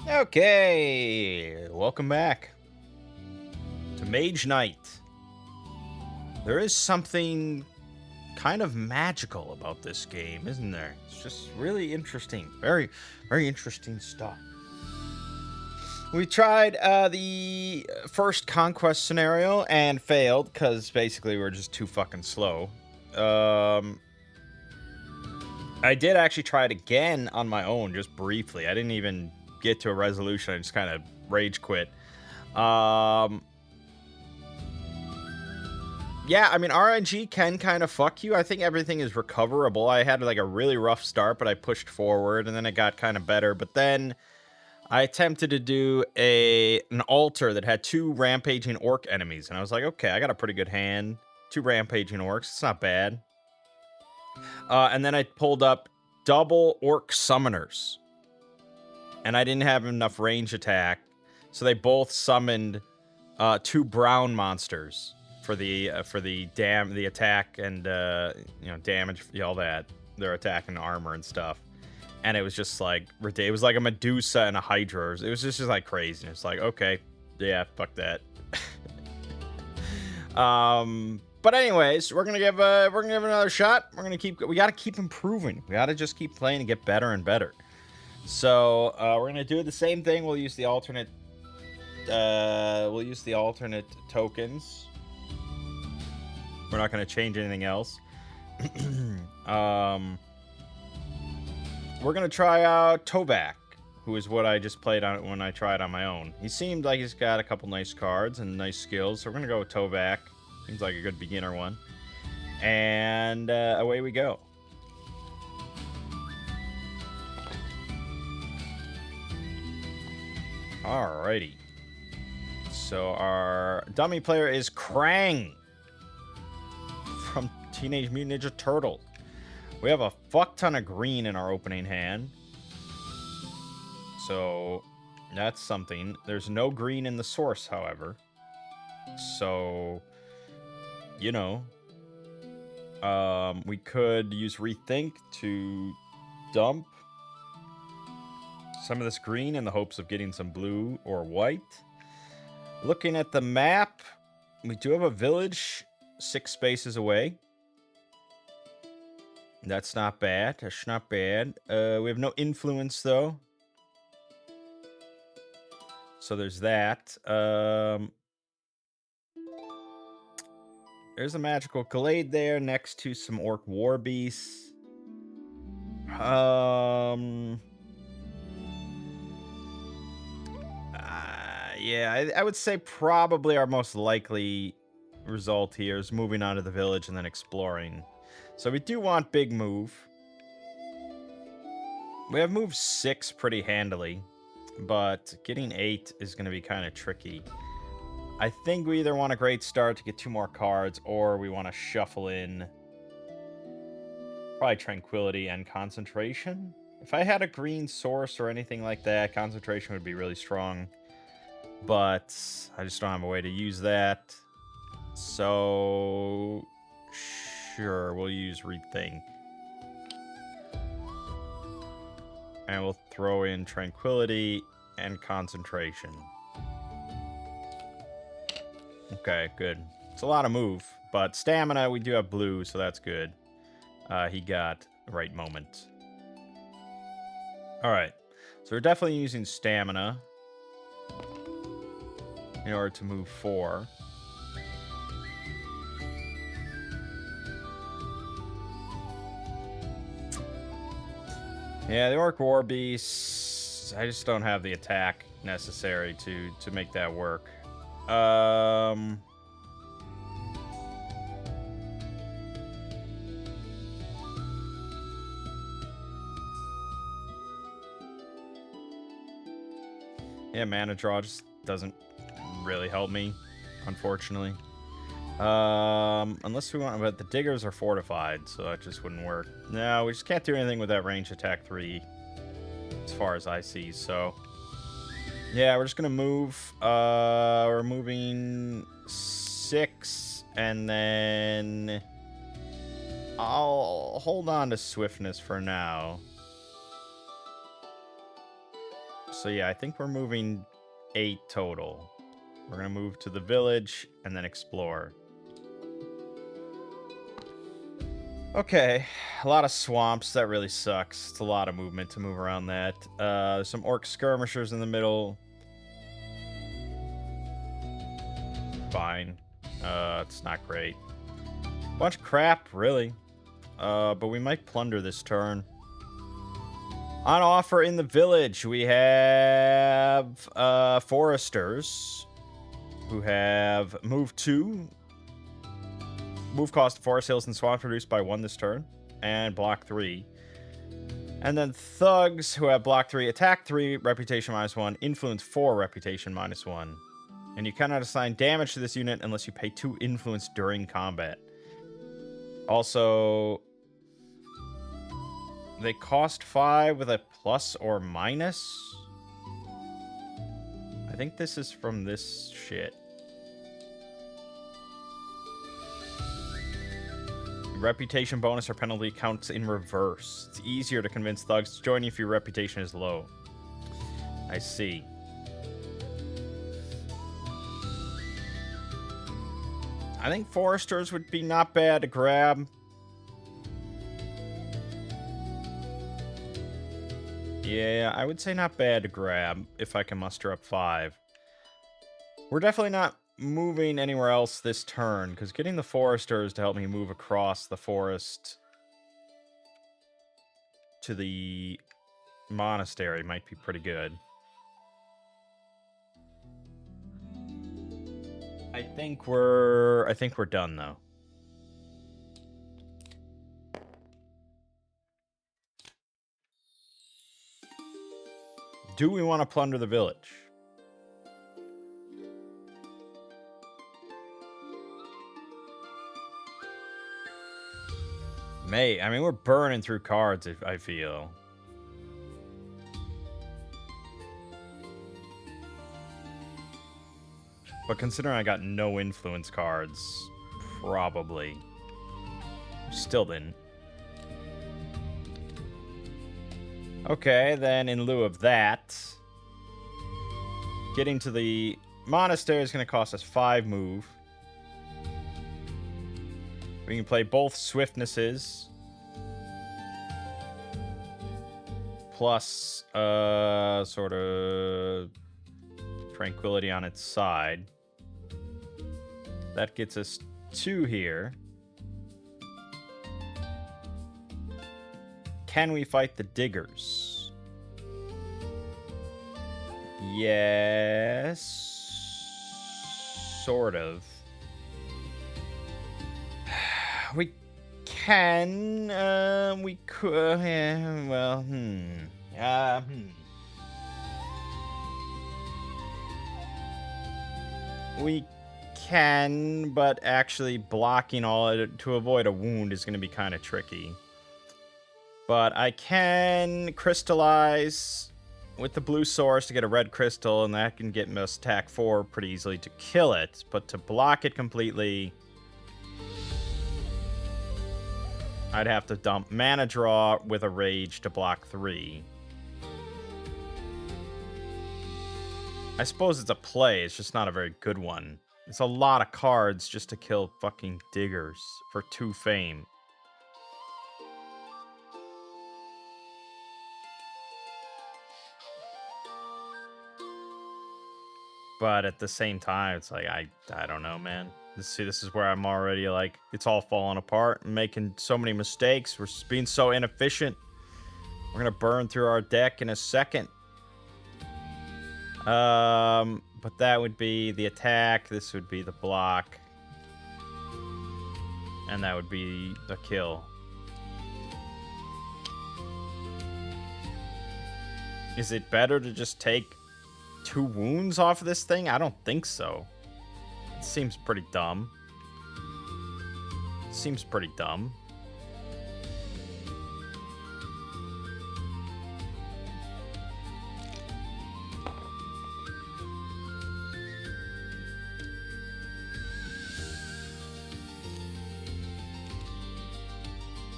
Okay, welcome back to Mage Knight. There is something kind of magical about this game, isn't there? It's just really interesting. Very interesting stuff. We tried the first conquest scenario and failed because basically we're just too fucking slow. Um, I did actually try it again on my own, just briefly. I didn't even get to a resolution. I just kind of rage quit. Um, Yeah, I mean, RNG can kind of fuck you. I think everything is recoverable. I had like a really rough start, but I pushed forward and then it got kind of better. But then I attempted to do an altar that had two rampaging orc enemies. And I was like, okay, I got a pretty good hand. Two rampaging orcs. It's not bad. And then I pulled up double orc summoners. And I didn't have enough range attack. So they both summoned two brown monsters for the the attack and damage, all that, their attack and armor and stuff. And it was just like it was like a Medusa and a Hydra. It was just like crazy. And it's like, okay, yeah, fuck that. But anyways, we're gonna give another shot. We gotta keep improving. We gotta just keep playing and get better and better. So we're gonna do the same thing. We'll use the alternate tokens. We're not going to change anything else. We're going to try out Tovak, who is what I just played on when I tried on my own. He seemed like he's got a couple nice cards and nice skills, so we're going to go with Tovak. Seems like a good beginner one. And away we go. Alrighty. So our dummy player is Krang from Teenage Mutant Ninja Turtles. We have a fuck ton of green in our opening hand. So that's something. There's no green in the source, however. So, we could use Rethink to dump some of this green in the hopes of getting some blue or white. Looking at the map, we do have a village 6 spaces away. That's not bad. That's not bad. We have no influence, though. So there's that. There's a magical glade there next to some orc war beasts. Yeah, I would say probably our most likely result here is moving on to the village and then exploring. So we do want big move. We have move 6 pretty handily, but getting 8 is going to be kind of tricky. I think we either want a great start to get 2 more cards, or we want to shuffle in probably Tranquility and Concentration. If I had a green source or anything like that, Concentration would be really strong. But I just don't have a way to use that. So, sure, we'll use Rethink. And we'll throw in Tranquility and Concentration. Okay, good. It's a lot of move, but Stamina, we do have blue, so that's good. He got the right moment. Alright, so we're definitely using Stamina in order to move 4. Yeah, the Orc War Beasts, I just don't have the attack necessary to make that work. Yeah, mana draw just doesn't really help me, unfortunately. Unless we want, but the diggers are fortified, so that just wouldn't work. No, we just can't do anything with that range attack 3, as far as I see. So, yeah, we're just gonna move. We're moving 6, and then I'll hold on to swiftness for now. So yeah, I think we're moving 8 total. We're gonna move to the village and then explore. Okay, a lot of swamps. That really sucks. It's a lot of movement to move around that. There's some orc skirmishers in the middle. Fine. It's not great. Bunch of crap, really. But we might plunder this turn. On offer in the village, we have foresters who have move 2. Move cost of forest hills and swamps reduced by 1 this turn. And block 3. And then thugs who have block 3, attack 3, reputation -1, influence 4, reputation -1. And you cannot assign damage to this unit unless you pay 2 influence during combat. Also, they cost 5 with a plus or minus. I think this is from this shit. Reputation bonus or penalty counts in reverse. It's easier to convince thugs to join you if your reputation is low. I see. I think foresters would be not bad to grab. Yeah, I would say not bad to grab if I can muster up 5. We're definitely not moving anywhere else this turn, because getting the foresters to help me move across the forest to the monastery might be pretty good. I think we're done though. Do we want to plunder the village? I mean, we're burning through cards, I feel. But considering I got no influence cards, probably. Still didn't. Okay, then in lieu of that, getting to the monastery is going to cost us 5 move. We can play both swiftnesses. Plus, sort of tranquility on its side. That gets us 2 here. Can we fight the diggers? Yes. Sort of. We can. We could. Well, We can, but actually blocking all it to avoid a wound is going to be kind of tricky. But I can crystallize with the blue source to get a red crystal, and that can get us attack 4 pretty easily to kill it. But to block it completely, I'd have to dump mana draw with a rage to block 3. I suppose it's a play, it's just not a very good one. It's a lot of cards just to kill fucking diggers for 2 fame. But at the same time, it's like, I don't know, man. This is where I'm already like, it's all falling apart. I'm making so many mistakes. We're being so inefficient. We're going to burn through our deck in a second. But that would be the attack. This would be the block. And that would be the kill. Is it better to just take 2 wounds off of this thing? I don't think so. It seems pretty dumb. Seems pretty dumb.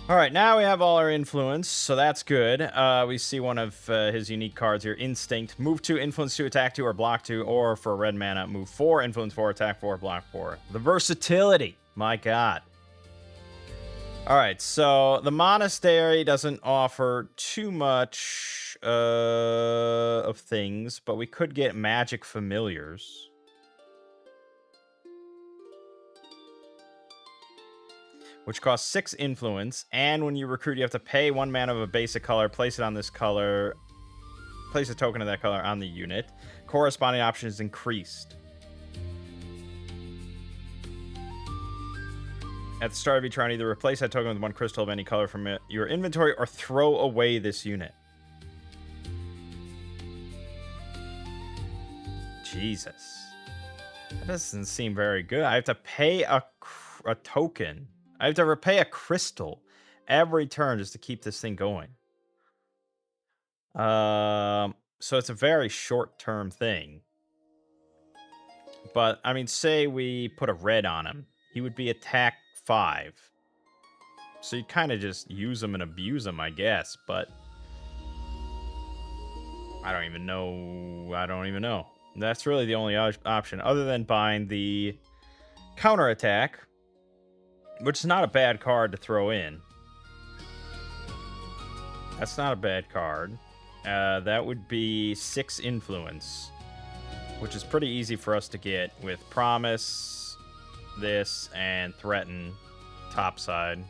All right, now we have all our influence, so that's good. We see one of his unique cards here, Instinct. Move 2, influence 2, attack 2, or block 2, or for red mana, move 4, influence 4, attack 4, block 4. The versatility, my god. All right, so the monastery doesn't offer too much of things, but we could get magic familiars. Which costs 6 influence, and when you recruit, you have to pay 1 mana of a basic color, place it on this color, place a token of that color on the unit. Corresponding option is increased. At the start of each round, either replace that token with 1 crystal of any color from your inventory, or throw away this unit. Jesus. That doesn't seem very good. I have to pay a token. I have to repay a crystal every turn just to keep this thing going. So it's a very short-term thing. But, I mean, say we put a red on him. He would be attack 5. So you kind of just use him and abuse him, I guess. But I don't even know. That's really the only option, other than buying the counterattack, which is not a bad card to throw in. That's not a bad card. That would be 6 influence, which is pretty easy for us to get with Promise, this, and Threaten topside.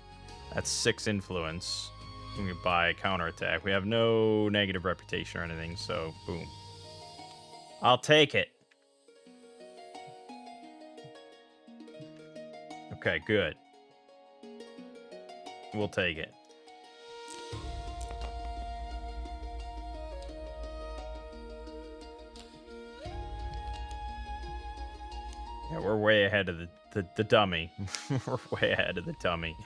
That's 6 influence. We can buy a counterattack. We have no negative reputation or anything, so boom. I'll take it. Okay, good. We'll take it. Yeah, we're way ahead of the dummy. We're way ahead of the dummy.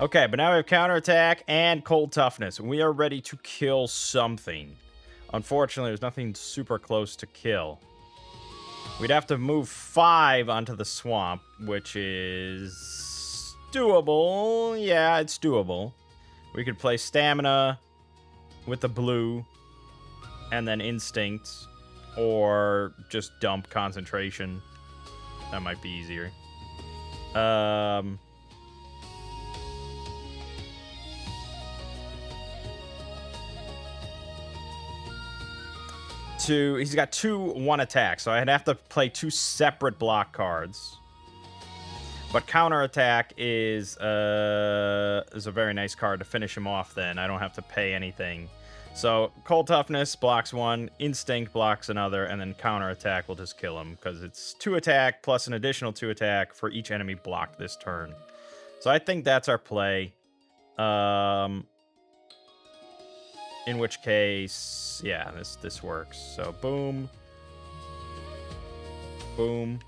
Okay, but now we have counterattack and cold toughness. We are ready to kill something. Unfortunately, there's nothing super close to kill. We'd have to move 5 onto the swamp, which is doable. Yeah, it's doable. We could play stamina with the blue and then instinct, or just dump concentration. That might be easier. He's got 2/1 attacks, so I'd have to play 2 separate block cards. But counterattack is a very nice card to finish him off. Then I don't have to pay anything. So cold toughness blocks 1, instinct blocks another, and then counterattack will just kill him because it's 2 attack plus an additional 2 attack for each enemy blocked this turn. So I think that's our play. In which case, yeah, this works. So boom. Boom.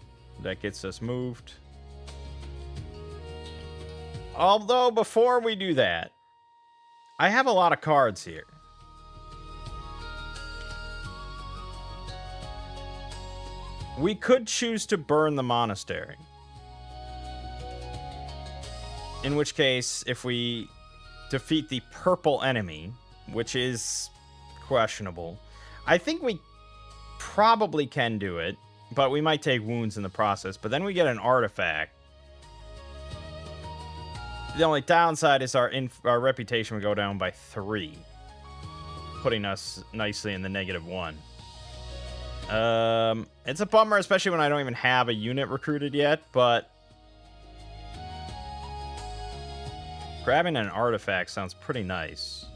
That gets us moved. Although, before we do that, I have a lot of cards here. We could choose to burn the monastery. In which case, if we defeat the purple enemy, which is questionable, I think we probably can do it, but we might take wounds in the process. But then we get an artifact. The only downside is our reputation would go down by 3, putting us nicely in the -1. It's a bummer, especially when I don't even have a unit recruited yet, but grabbing an artifact sounds pretty nice.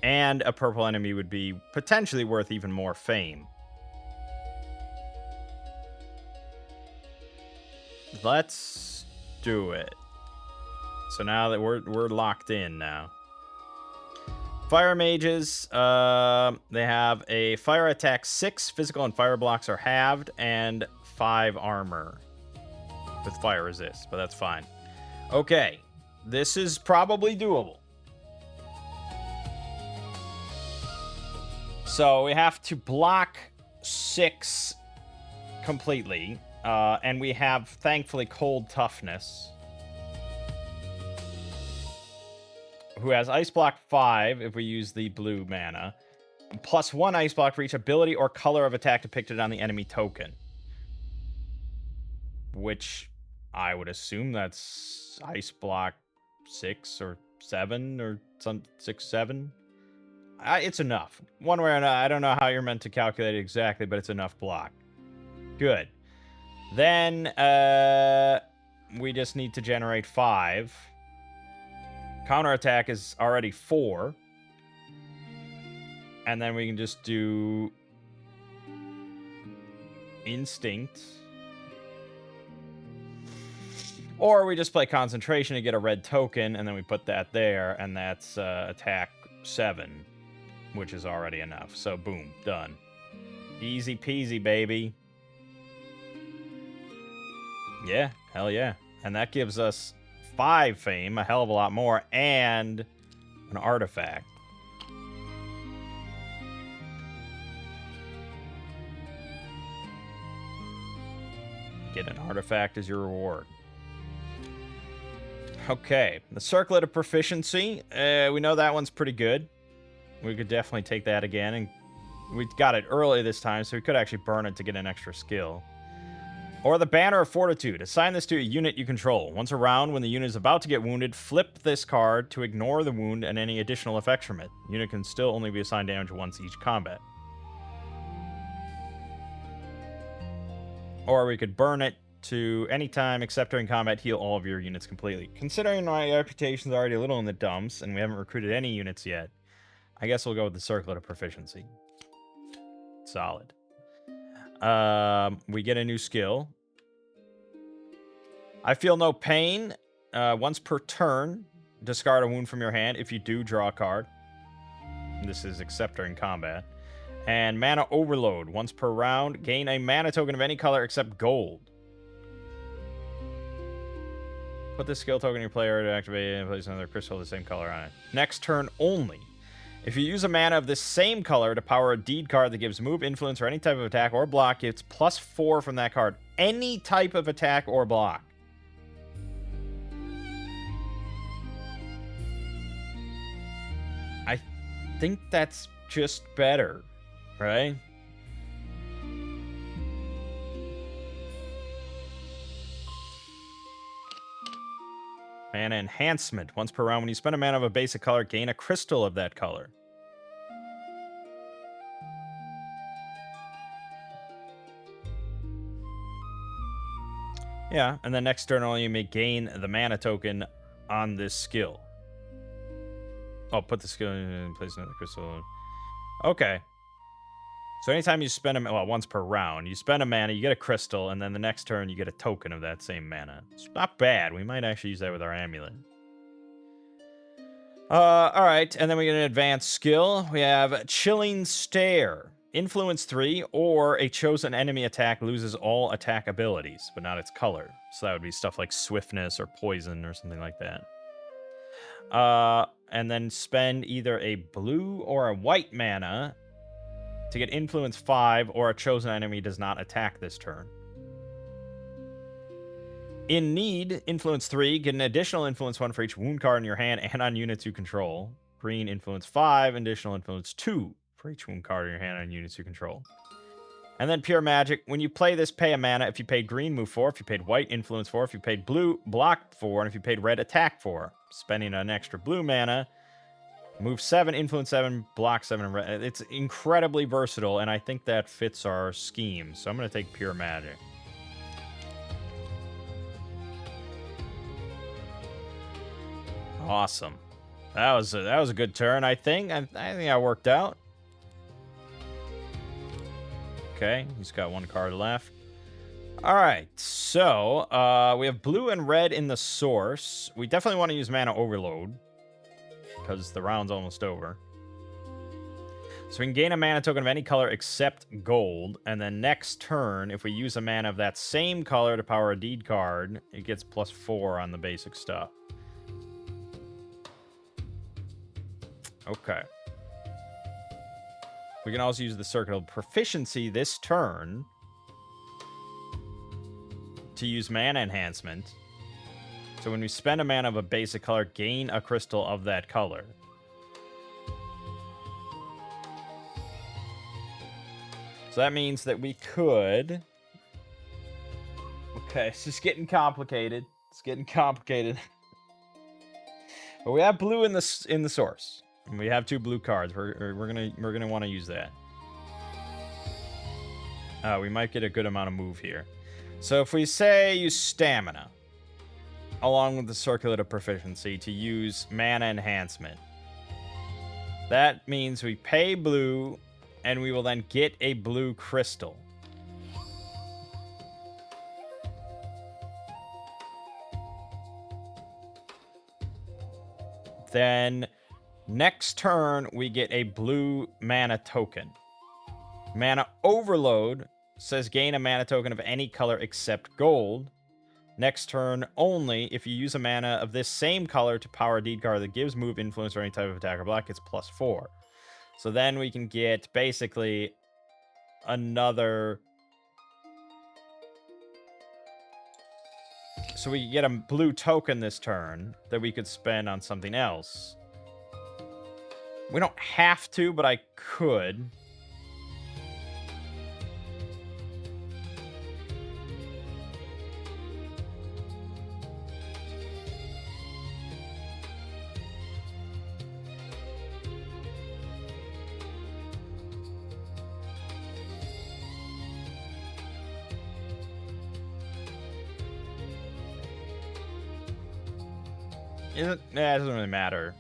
And a purple enemy would be potentially worth even more fame. Let's do it. So now that we're locked in now. Fire mages, they have a fire attack 6, physical and fire blocks are halved, and 5 armor with fire resist, but that's fine. Okay, this is probably doable. So we have to block 6 completely, and we have, thankfully, cold toughness. who has Ice Block 5 if we use the blue mana, +1 Ice Block for each ability or color of attack depicted on the enemy token. Which I would assume that's Ice Block 6 or 7 or some 6, 7. It's enough. One way or another, I don't know how you're meant to calculate it exactly, but it's enough block. Good. Then we just need to generate 5. Counterattack is already 4. And then we can just do Instinct. Or we just play Concentration to get a red token, and then we put that there, and that's attack 7, which is already enough. So boom, done. Easy peasy, baby. Yeah, hell yeah. And that gives us 5 fame, a hell of a lot more, and an artifact. Get an artifact as your reward. Okay, the Circlet of Proficiency. We know that one's pretty good. We could definitely take that again, and we got it early this time, so we could actually burn it to get an extra skill. Or the Banner of Fortitude. Assign this to a unit you control. Once a round, when the unit is about to get wounded, flip this card to ignore the wound and any additional effects from it. The unit can still only be assigned damage once each combat. Or we could burn it to any time except during combat, heal all of your units completely. Considering my reputation's already a little in the dumps and we haven't recruited any units yet, I guess we'll go with the Circlet of Proficiency. Solid. We get a new skill. I feel no pain. Once per turn, discard a wound from your hand. If you do, draw a card. This is except during combat. And Mana Overload. Once per round, gain a mana token of any color except gold. Put this skill token in your player to activate and place another crystal of the same color on it. Next turn only. If you use a mana of the same color to power a deed card that gives move, influence, or any type of attack or block, it's +4 from that card. Any type of attack or block. I think that's just better, right? Mana Enhancement. Once per round, when you spend a mana of a basic color, gain a crystal of that color. Yeah, and then next turn only, you may gain the mana token on this skill. Oh, put the skill in place another crystal. Okay. So anytime you spend a well, once per round, you spend a mana, you get a crystal, and then the next turn you get a token of that same mana. It's not bad. We might actually use that with our amulet. Alright, and then we get an advanced skill. We have Chilling Stare. Influence 3, or a chosen enemy attack loses all attack abilities, but not its color. So that would be stuff like swiftness or poison or something like that. And then spend either a blue or a white mana to get influence 5, or a chosen enemy does not attack this turn. In need, influence 3, get an additional influence 1 for each wound card in your hand and on units you control. Green, influence 5, additional influence 2 for each wound card in your hand on units you control. And then Pure Magic. When you play this, pay a mana. If you paid green, move 4. If you paid white, influence 4. If you paid blue, block 4. And if you paid red, attack 4. Spending an extra blue mana, move 7, influence 7, block 7, and red. It's incredibly versatile, and I think that fits our scheme. So I'm going to take Pure Magic. Awesome. That was a good turn, I think. I think I worked out. Okay, he's got one card left. All right, so we have blue and red in the source. We definitely want to use Mana Overload because the round's almost over. So we can gain a mana token of any color except gold. And then next turn, if we use a mana of that same color to power a deed card, it gets +4 on the basic stuff. Okay. We can also use the Circle of Proficiency this turn to use Mana Enhancement So when we spend a mana of a basic color, gain a crystal of that color. So that means that we could... Okay, it's just getting complicated. It's getting complicated. But we have blue in the source. And we have 2 blue cards. We're gonna want to use that. We might get a good amount of move here. So if we say use stamina, along with the circlet of proficiency, to use mana enhancement, that means we pay blue, and we will then get a blue crystal. Then next turn, we get a blue mana token. Mana Overload says gain a mana token of any color except gold. Next turn only, if you use a mana of this same color to power a deed card that gives move, influence, or any type of attack or block, it's +4. So then we can get basically another... So we get a blue token this turn that we could spend on something else. We don't have to, but I could. It doesn't really matter.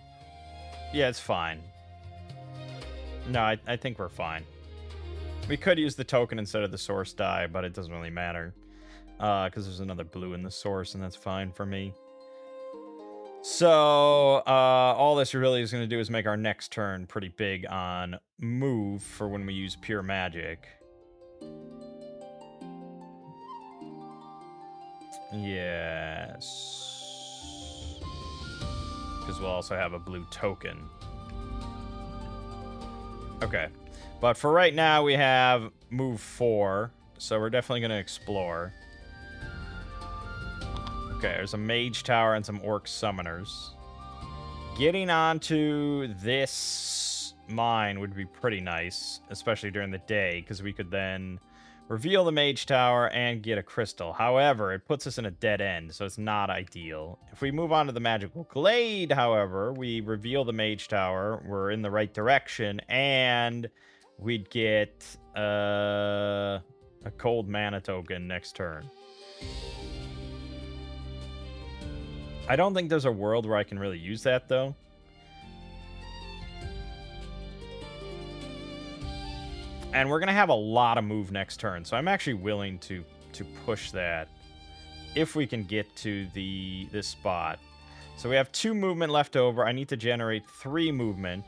Yeah, it's fine. No, I think we're fine. We could use the token instead of the source die, but it doesn't really matter. Because there's another blue in the source, and that's fine for me. So, all this really is going to do is make our next turn pretty big on move for when we use pure magic. Yes. Because we'll also have a blue token. Okay. But for right now, we have move 4. So we're definitely going to explore. Okay, there's a mage tower and some orc summoners. Getting onto this mine would be pretty nice, especially during the day, because we could then reveal the mage tower and get a crystal. However, it puts us in a dead end, so it's not ideal. If we move on to the magical glade, however, we reveal the mage tower, we're in the right direction, and we'd get a cold mana token next turn. I don't think there's a world where I can really use that, though. And we're going to have a lot of move next turn, so I'm actually willing to push that if we can get to this spot. So we have 2 movement left over. I need to generate 3 movement.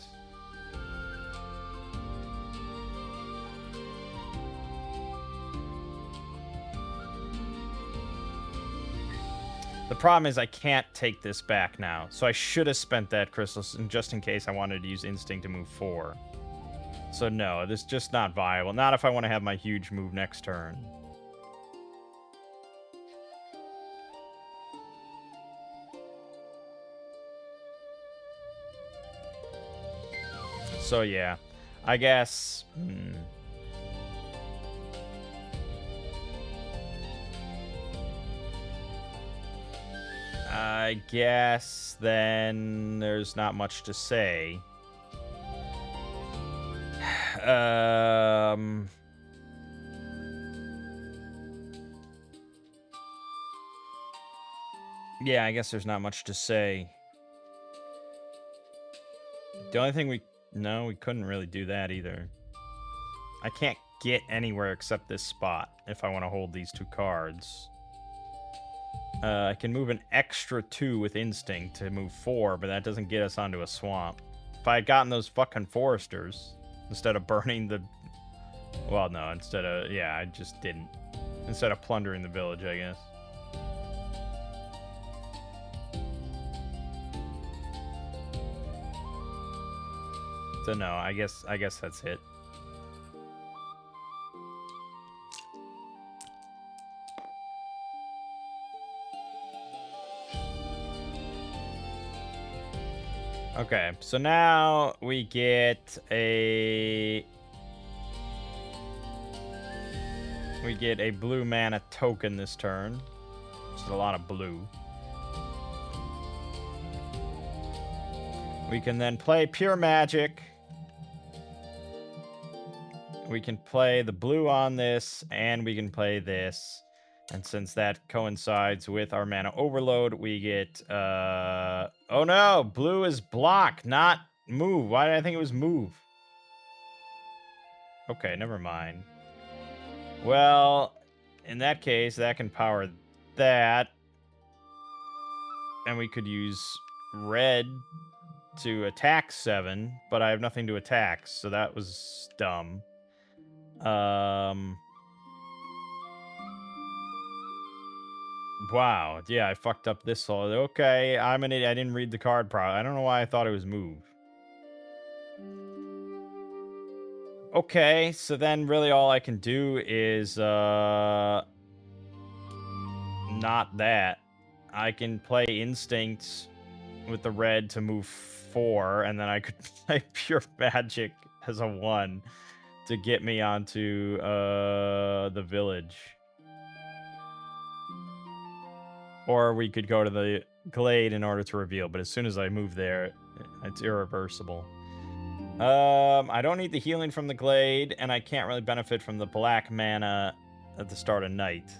The problem is I can't take this back now, so I should have spent that crystal just in case I wanted to use Instinct to move 4. So no, this is just not viable. Not if I want to have my huge move next turn. So yeah, I guess... I guess then there's not much to say. Yeah, I guess there's not much to say. The only thing we couldn't really do that either. I can't get anywhere except this spot if I want to hold these 2 cards. I can move an extra 2 with Instinct to move 4, but that doesn't get us onto a swamp. If I had gotten those fucking foresters, instead of burning the... Well, no, instead of... Yeah, I just didn't. Instead of plundering the village, I guess. So no, I guess that's it. Okay, so now we get a blue mana token this turn. It's a lot of blue. We can then play Pure Magic. We can play the blue on this, and we can play this. And since that coincides with our mana overload, we get, oh no, blue is block, not move. Why did I think it was move? Okay, never mind. Well, in that case, that can power that. And we could use red to attack 7, but I have nothing to attack, so that was dumb. Wow, yeah, I fucked up this whole... Okay, I'm an idiot. I didn't read the card properly. I don't know why I thought it was move. Okay, so then really all I can do is, not that. I can play Instinct with the red to move 4, and then I could play Pure Magic as a 1 to get me onto, the village. Or we could go to the glade in order to reveal, but as soon as I move there, it's irreversible. I don't need the healing from the glade, and I can't really benefit from the black mana at the start of night.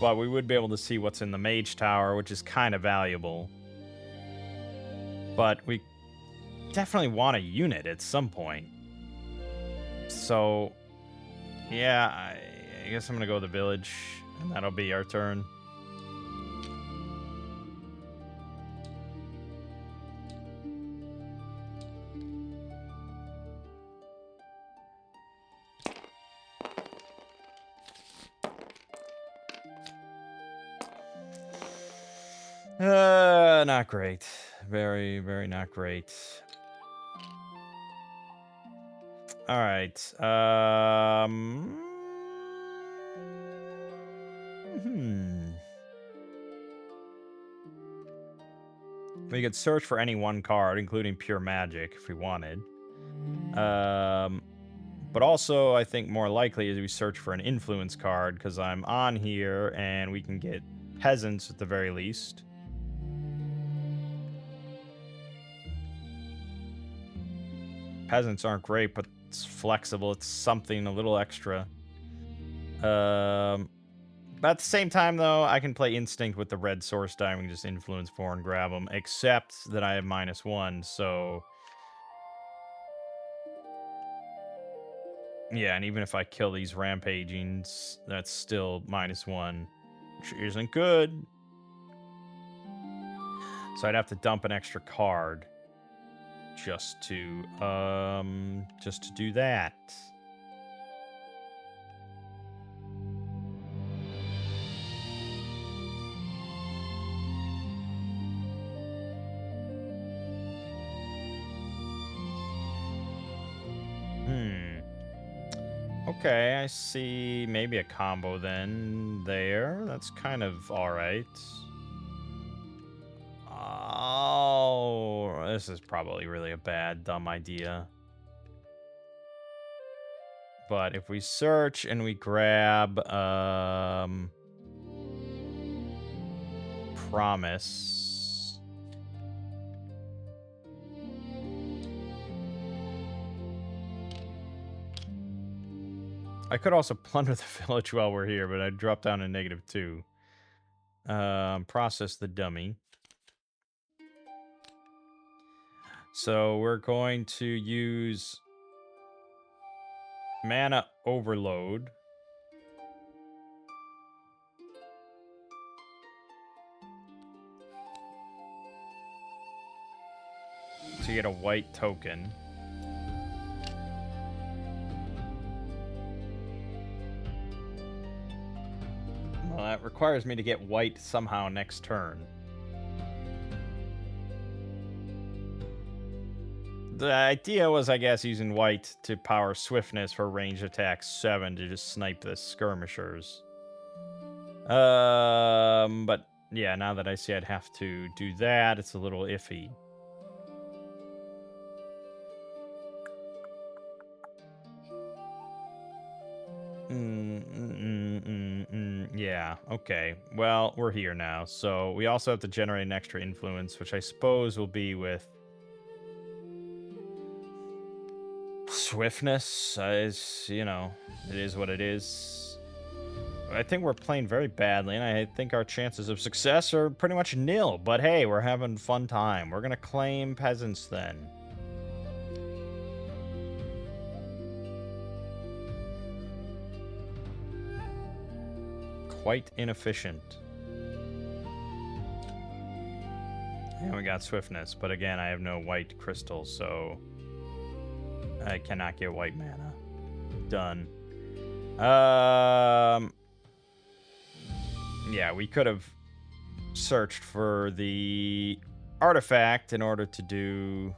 But we would be able to see what's in the mage tower, which is kind of valuable. But we definitely want a unit at some point. So, yeah, I guess I'm going to go to the village, and that'll be our turn. Not great. Very, very not great. All right. We could search for any one card, including Pure Magic, if we wanted. But also, I think more likely is we search for an Influence card, because I'm on here, and we can get Peasants at the very least. Peasants aren't great, but it's flexible. It's something a little extra. But at the same time, though, I can play Instinct with the red source die. We can just Influence 4 and grab them, except that I have -1, so... Yeah, and even if I kill these Rampagings, that's still -1, which isn't good. So I'd have to dump an extra card just to do that. Okay, I see maybe a combo then there. That's kind of alright. Oh, this is probably really a bad, dumb idea. But if we search and we grab, Promise. I could also plunder the village while we're here, but I'd drop down to -2. Process the dummy. So we're going to use Mana Overload. To get a white token. Well, that requires me to get white somehow next turn. The idea was, I guess, using white to power swiftness for range attack 7 to just snipe the skirmishers. But yeah, now that I see I'd have to do that, it's a little iffy. Yeah, okay. Well, we're here now. So we also have to generate an extra influence, which I suppose will be with swiftness. Is, you know, it is what it is. I think we're playing very badly, and I think our chances of success are pretty much nil. But hey, we're having fun time. We're gonna claim peasants then. Quite inefficient. And we got swiftness, but again, I have no white crystals, so I cannot get white mana. Done. Yeah, we could have searched for the artifact in order to do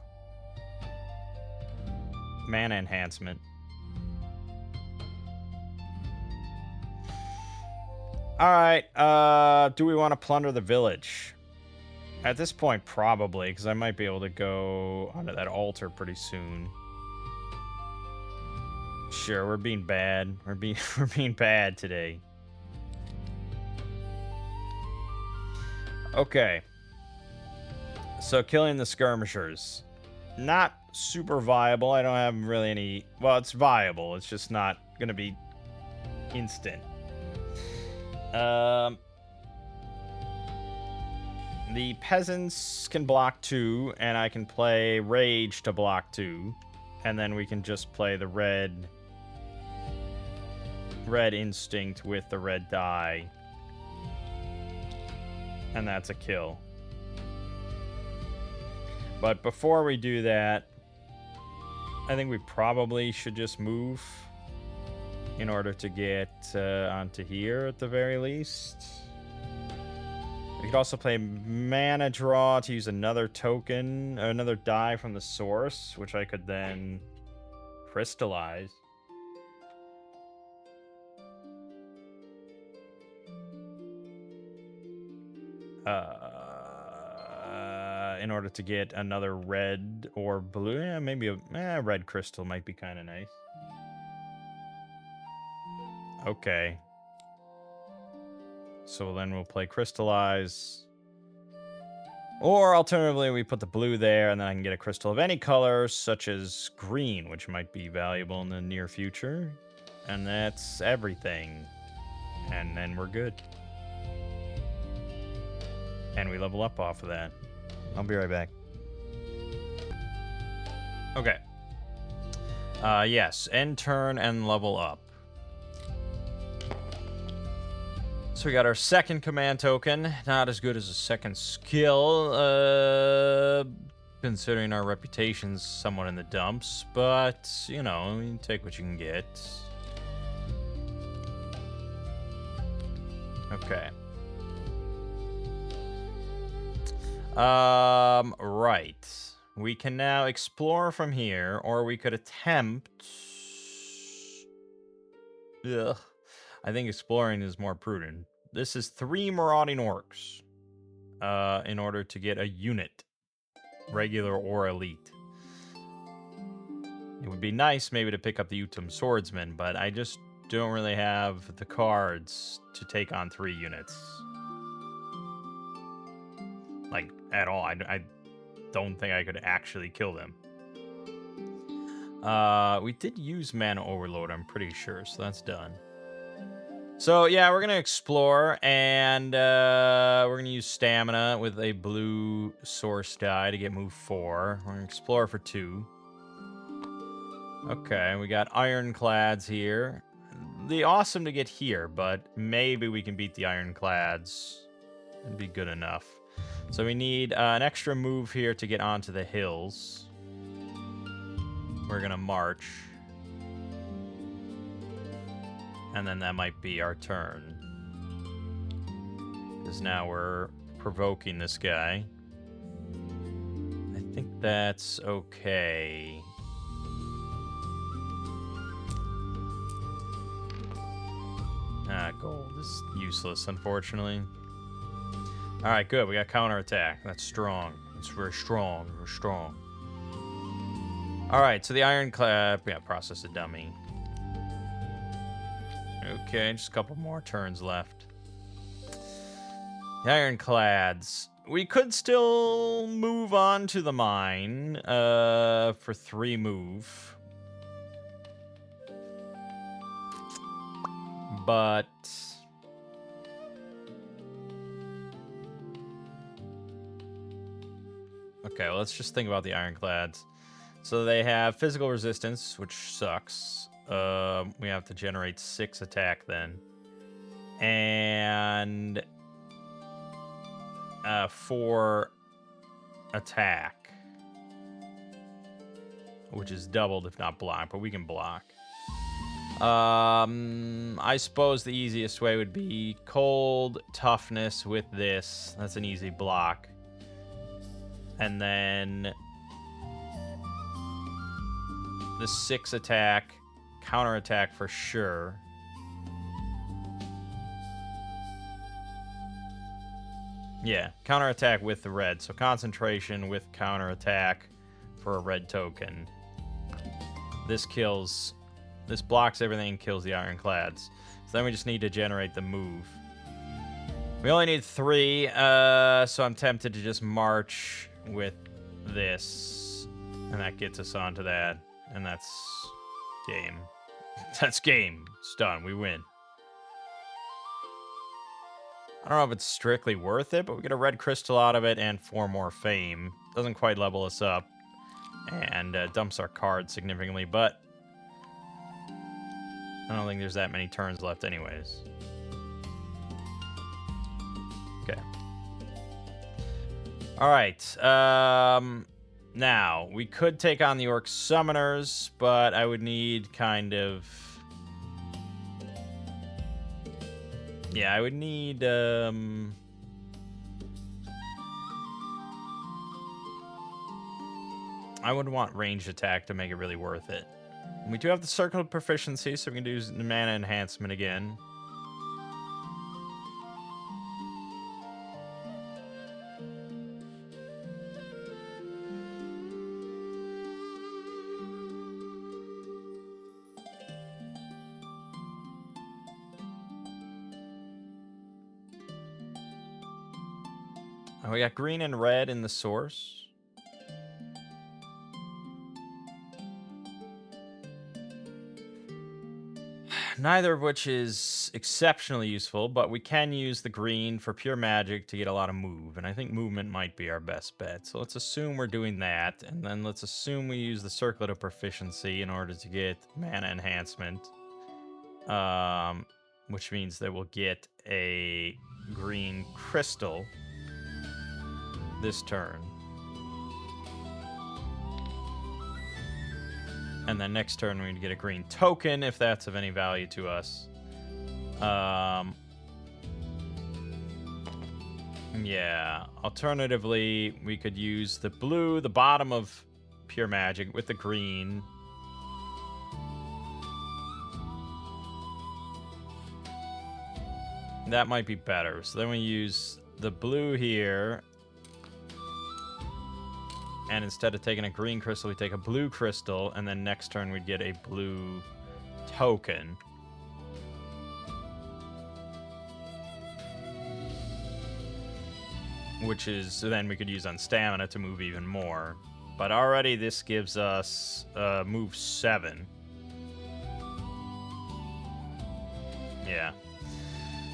mana enhancement. Alright, do we want to plunder the village? At this point, probably, because I might be able to go onto that altar pretty soon. Sure, we're being bad. We're being bad today. Okay. So killing the skirmishers. Not super viable. I don't have really any... Well, it's viable. It's just not going to be instant. The peasants can block 2, and I can play Rage to block 2. And then we can just play the red instinct with the red die. And that's a kill. But before we do that, I think we probably should just move in order to get onto here at the very least. We could also play mana draw to use another token, or another die from the source, which I could then crystallize. In order to get another red or blue. Yeah, maybe a red crystal might be kind of nice. Okay. So then we'll play crystallize. Or alternatively, we put the blue there, and then I can get a crystal of any color, such as green, which might be valuable in the near future. And that's everything. And then we're good. And we level up off of that. I'll be right back. Okay. Yes, end turn and level up. So we got our second command token. Not as good as a second skill, considering our reputation's somewhat in the dumps. But, you know, you take what you can get. Okay. Right. We can now explore from here, or we could attempt... Ugh. I think exploring is more prudent. This is 3 marauding orcs. In order to get a unit. Regular or elite. It would be nice maybe to pick up the Utum Swordsman, but I just don't really have the cards to take on 3 units. Like, at all. I don't think I could actually kill them. We did use Mana Overload, I'm pretty sure, so that's done. So, yeah, we're going to explore, and we're going to use Stamina with a blue source die to get move 4. We're going to explore for 2. Okay, we got Ironclads here. The awesome to get here, but maybe we can beat the Ironclads. It'd be good enough. So we need an extra move here to get onto the hills. We're going to march. And then that might be our turn. Because now we're provoking this guy. I think that's okay. Gold is useless, unfortunately. All right, good. We got counterattack. That's strong. It's very strong. Very strong. All right, so the ironclad. Yeah, process a dummy. Okay, just a couple more turns left. The ironclads. We could still move on to the mine for 3 move. But okay, well, let's just think about the ironclads. So they have physical resistance, which sucks. We have to generate 6 attack then. And 4 attack, which is doubled if not blocked, but we can block. I suppose the easiest way would be cold toughness with this. That's an easy block. And then the 6 attack, counterattack for sure. Yeah, counterattack with the red. So concentration with counterattack for a red token. This blocks everything and kills the ironclads. So then we just need to generate the move. We only need 3, so I'm tempted to just march with this. And that gets us onto that. And that's game. That's game. It's done. We win. I don't know if it's strictly worth it, but we get a red crystal out of it and 4 more fame. Doesn't quite level us up. And dumps our card significantly, but I don't think there's that many turns left anyways. Okay. Alright. Now, we could take on the Orc Summoners, but I would need kind of... Yeah, I would need... I would want ranged attack to make it really worth it. And we do have the Circle of Proficiency, so we can do the Mana Enhancement again. Oh, we got green and red in the source. Neither of which is exceptionally useful, but we can use the green for pure magic to get a lot of move, and I think movement might be our best bet. So let's assume we're doing that, and then let's assume we use the Circlet of Proficiency in order to get Mana Enhancement, which means that we'll get a green crystal this turn. And then next turn, we're going to get a green token, if that's of any value to us. Yeah. Alternatively, we could use the blue, the bottom of pure magic, with the green. That might be better. So then we use the blue here. And instead of taking a green crystal, we take a blue crystal, and then next turn we'd get a blue token. Which is, so then we could use on stamina to move even more. But already this gives us move 7. Yeah.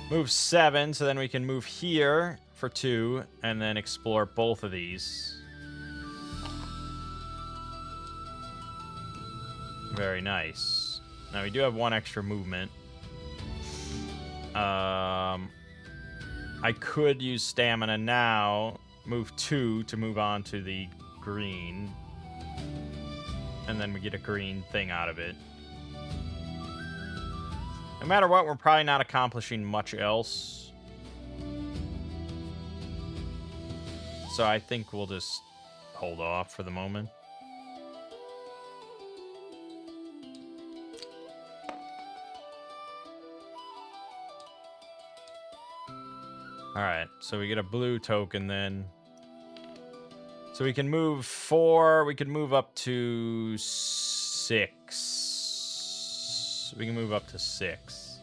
Move 7, so then we can move here for 2, and then explore both of these. Very nice. Now we do have 1 extra movement. I could use stamina now, move 2 to move on to the green. And then we get a green thing out of it. No matter what, we're probably not accomplishing much else. So I think we'll just hold off for the moment. All right, so we get a blue token then. So we can move 4. We can move up to 6. We can move up to 6.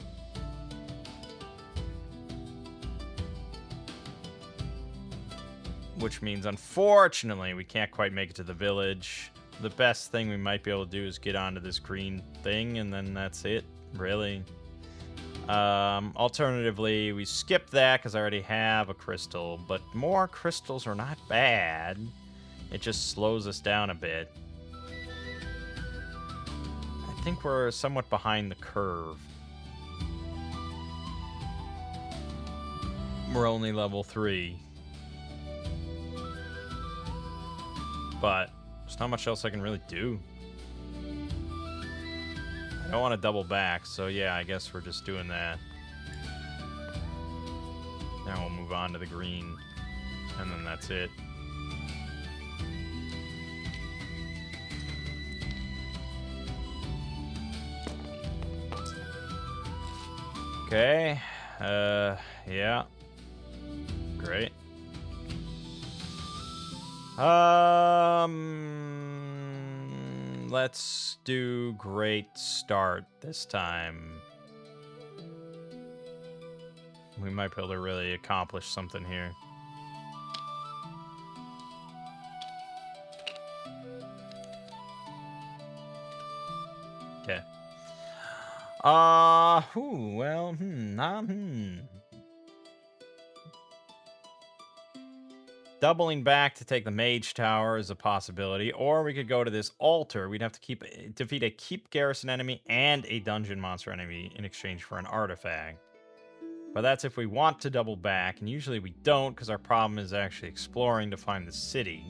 Which means, unfortunately, we can't quite make it to the village. The best thing we might be able to do is get onto this green thing, and then that's it, really. Alternatively, we skip that because I already have a crystal, but more crystals are not bad. It just slows us down a bit. I think we're somewhat behind the curve. We're only level 3. But there's not much else I can really do. I don't want to double back, so yeah, I guess we're just doing that. Now we'll move on to the green, and then that's it. Okay, yeah. Great. Let's do great start this time. We might be able to really accomplish something here. Okay. Doubling back to take the Mage Tower is a possibility, or we could go to this altar. We'd have to defeat a keep garrison enemy and a dungeon monster enemy in exchange for an artifact. But that's if we want to double back, and usually we don't, because our problem is actually exploring to find the city.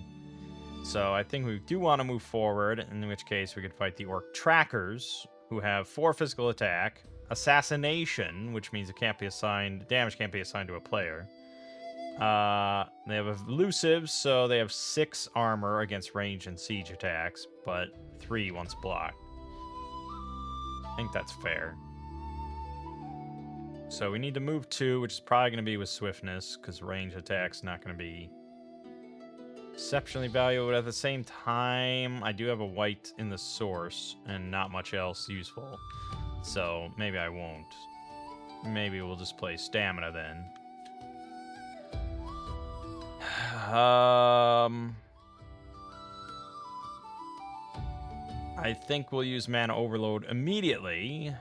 So I think we do want to move forward, in which case we could fight the Orc Trackers, who have 4 physical attack, assassination, which means damage can't be assigned to a player. They have elusives, so they have 6 armor against range and siege attacks, but 3 once blocked. I think that's fair. So we need to move 2, which is probably going to be with swiftness, because range attack's not going to be exceptionally valuable, but at the same time, I do have a white in the source, and not much else useful. So maybe I won't. Maybe we'll just play stamina then. I think we'll use mana overload immediately.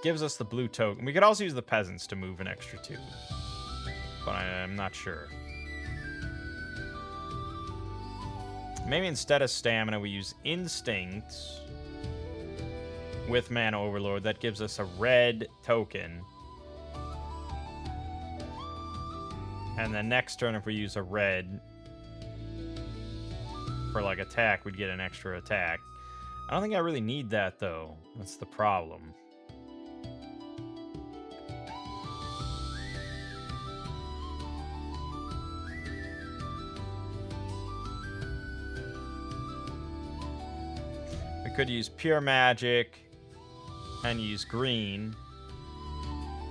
Gives us the blue token. We could also use the peasants to move an extra 2, but I'm not sure. Maybe instead of stamina, we use instinct with mana overload. That gives us a red token. And then next turn, if we use a red for like attack, we'd get an extra attack. I don't think I really need that though. That's the problem. We could use pure magic and use green.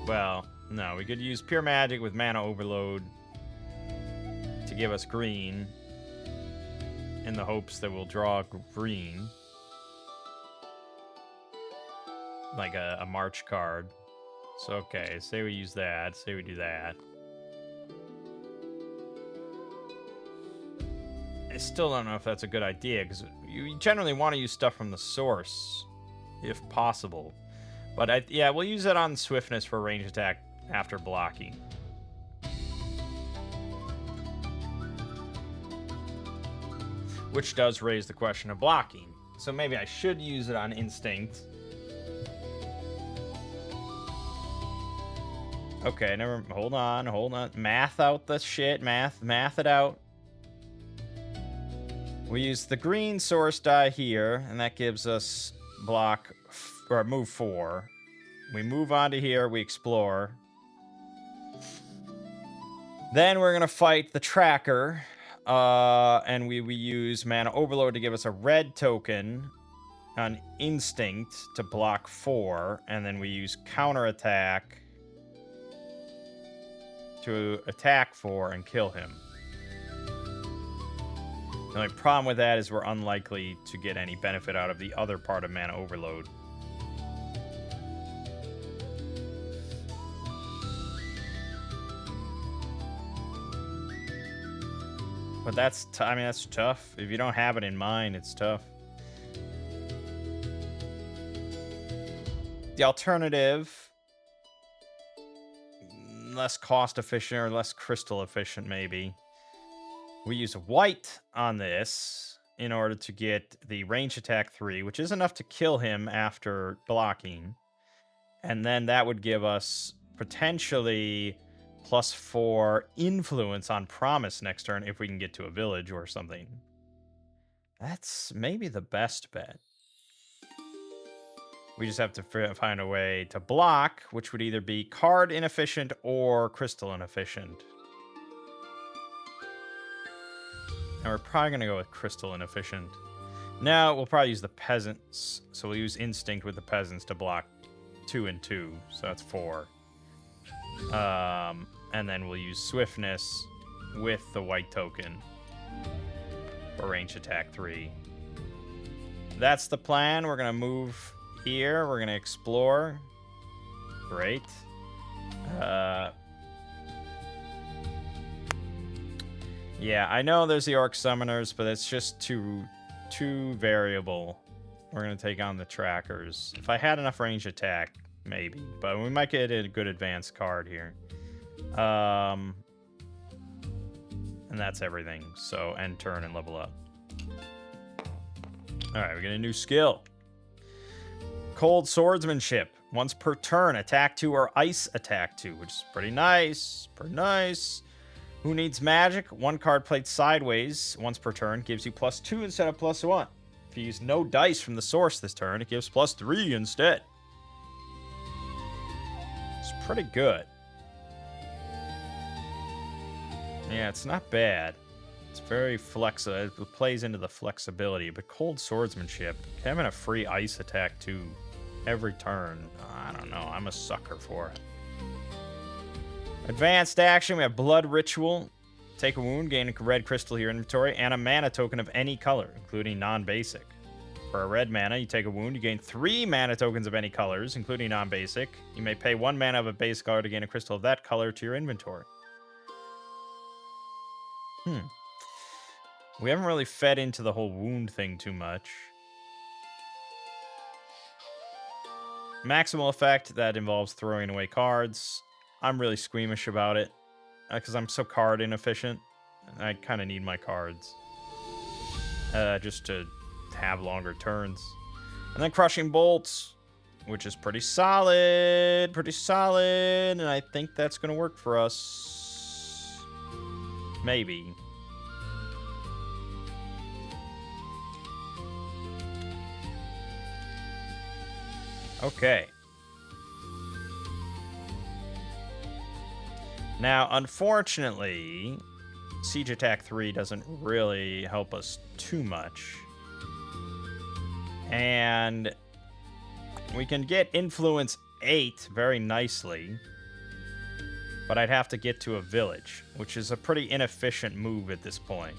Well, no, we could use pure magic with mana overload to give us green in the hopes that we'll draw green. Like a march card. So, okay, say we use that. Say we do that. I still don't know if that's a good idea, because you generally want to use stuff from the source, if possible. But yeah, we'll use it on swiftness for range attack after blocking. Which does raise the question of blocking. So maybe I should use it on instinct. Okay, hold on. Math out the shit, math it out. We use the green source die here, and that gives us move 4. We move on to here, we explore. Then we're gonna fight the tracker. And we use Mana Overload to give us a red token on Instinct to block 4, and then we use Counterattack to attack 4 and kill him. The only problem with that is we're unlikely to get any benefit out of the other part of Mana Overload. But that's, I mean, that's tough. If you don't have it in mind, it's tough. The alternative, less cost efficient or less crystal efficient, maybe. We use white on this in order to get the range attack 3, which is enough to kill him after blocking. And then that would give us potentially +4 influence on promise next turn if we can get to a village or something. That's maybe the best bet. We just have to find a way to block, which would either be card inefficient or crystal inefficient. And we're probably going to go with crystal inefficient. Now, we'll probably use the peasants. So we'll use instinct with the peasants to block 2 and 2. So that's 4. And then we'll use swiftness with the white token for range attack 3. That's the plan. We're going to move here. We're going to explore. Great. Yeah, I know there's the orc summoners, but it's just too variable. We're going to take on the trackers. If I had enough range attack, maybe. But we might get a good advanced card here. And that's everything. So end turn and level up. Alright, we get a new skill. Cold Swordsmanship. Once per turn, attack 2 or ice attack 2, which is pretty nice. Pretty nice. Who needs magic? One card played sideways once per turn gives you +2 instead of +1. If you use no dice from the source this turn, it gives +3 instead. It's pretty good. Yeah, it's not bad. It's very flexible. It plays into the flexibility, but Cold Swordsmanship, having a free ice attack too every turn, I don't know. I'm a sucker for it. Advanced action, we have Blood Ritual. Take a wound, gain a red crystal to your inventory, and a mana token of any color, including non-basic. For a red mana, you take a wound, you gain 3 mana tokens of any colors, including non-basic. You may pay 1 mana of a base color to gain a crystal of that color to your inventory. We haven't really fed into the whole wound thing too much. Maximal effect, that involves throwing away cards. I'm really squeamish about it, because I'm so card inefficient. I kind of need my cards. Just to have longer turns. And then Crushing Bolts, which is pretty solid. Pretty solid, and I think that's going to work for us. Maybe. Okay. Now, unfortunately, Siege Attack 3 doesn't really help us too much. And we can get Influence 8 very nicely, but I'd have to get to a village, which is a pretty inefficient move at this point.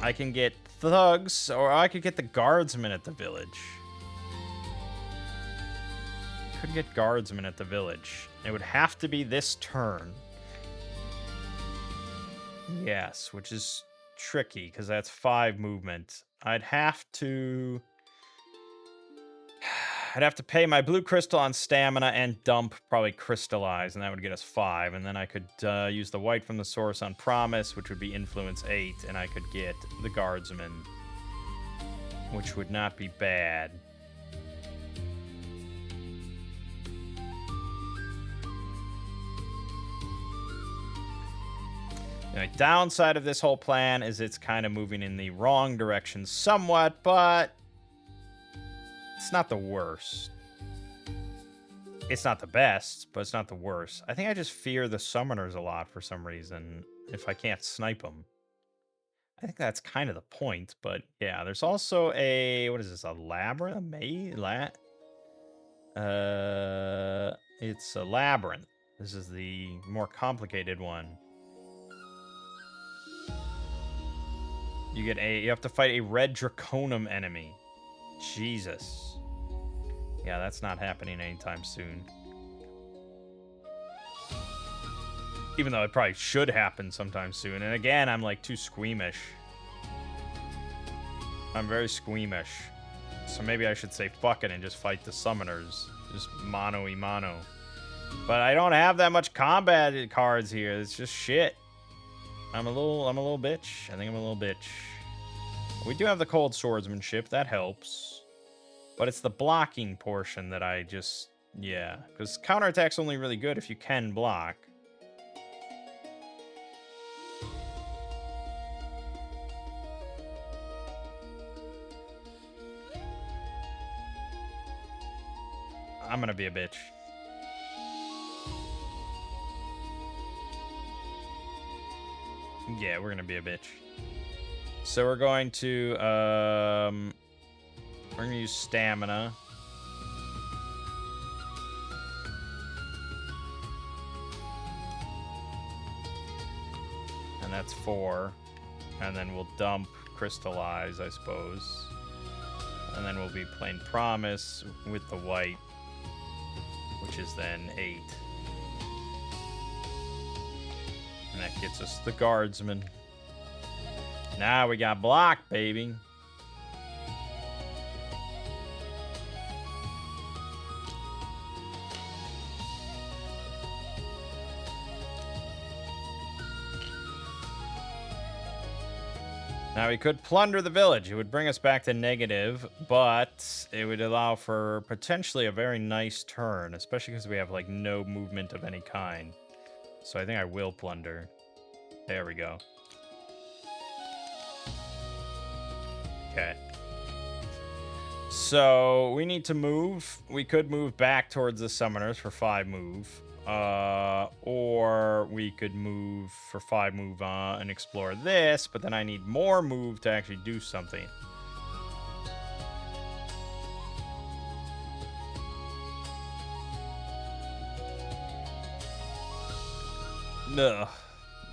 I can get thugs, or I could get the guardsmen at the village. Could get guardsmen at the village. It would have to be this turn. Yes, which is tricky, because that's 5 movement. I'd have to pay my blue crystal on stamina and dump probably crystallize, and that would get us 5. And then I could use the white from the source on promise, which would be influence 8, and I could get the guardsman, which would not be bad. The downside of this whole plan is it's kind of moving in the wrong direction somewhat, but it's not the worst. It's not the best, but it's not the worst. I think I just fear the summoners a lot for some reason, if I can't snipe them. I think that's kind of the point, but yeah, there's also a, what is this, a labyrinth? A maze? It's a labyrinth. This is the more complicated one. You have to fight a red Draconum enemy. Jesus. Yeah, that's not happening anytime soon. Even though it probably should happen sometime soon. And again, I'm like too squeamish. I'm very squeamish. So maybe I should say fuck it and just fight the summoners. Just mano-y-mano. But I don't have that much combat cards here. It's just shit. I'm a little bitch. I think I'm a little bitch. We do have the cold swordsmanship. That helps. But it's the blocking portion that I just... Yeah. Because counterattack's only really good if you can block. I'm gonna be a bitch. Yeah, we're gonna be a bitch. So we're going to, we're gonna use stamina. And that's 4. And then we'll dump crystallize, I suppose. And then we'll be playing promise with the white, which is then 8. And that gets us the guardsman. Now we got block, baby. Now we could plunder the village. It would bring us back to negative, but it would allow for potentially a very nice turn, especially because we have like no movement of any kind. So I think I will plunder. There we go. Okay. So we need to move. We could move back towards the summoners for 5 move. Or we could move for 5 move and explore this, but then I need more move to actually do something. Ugh.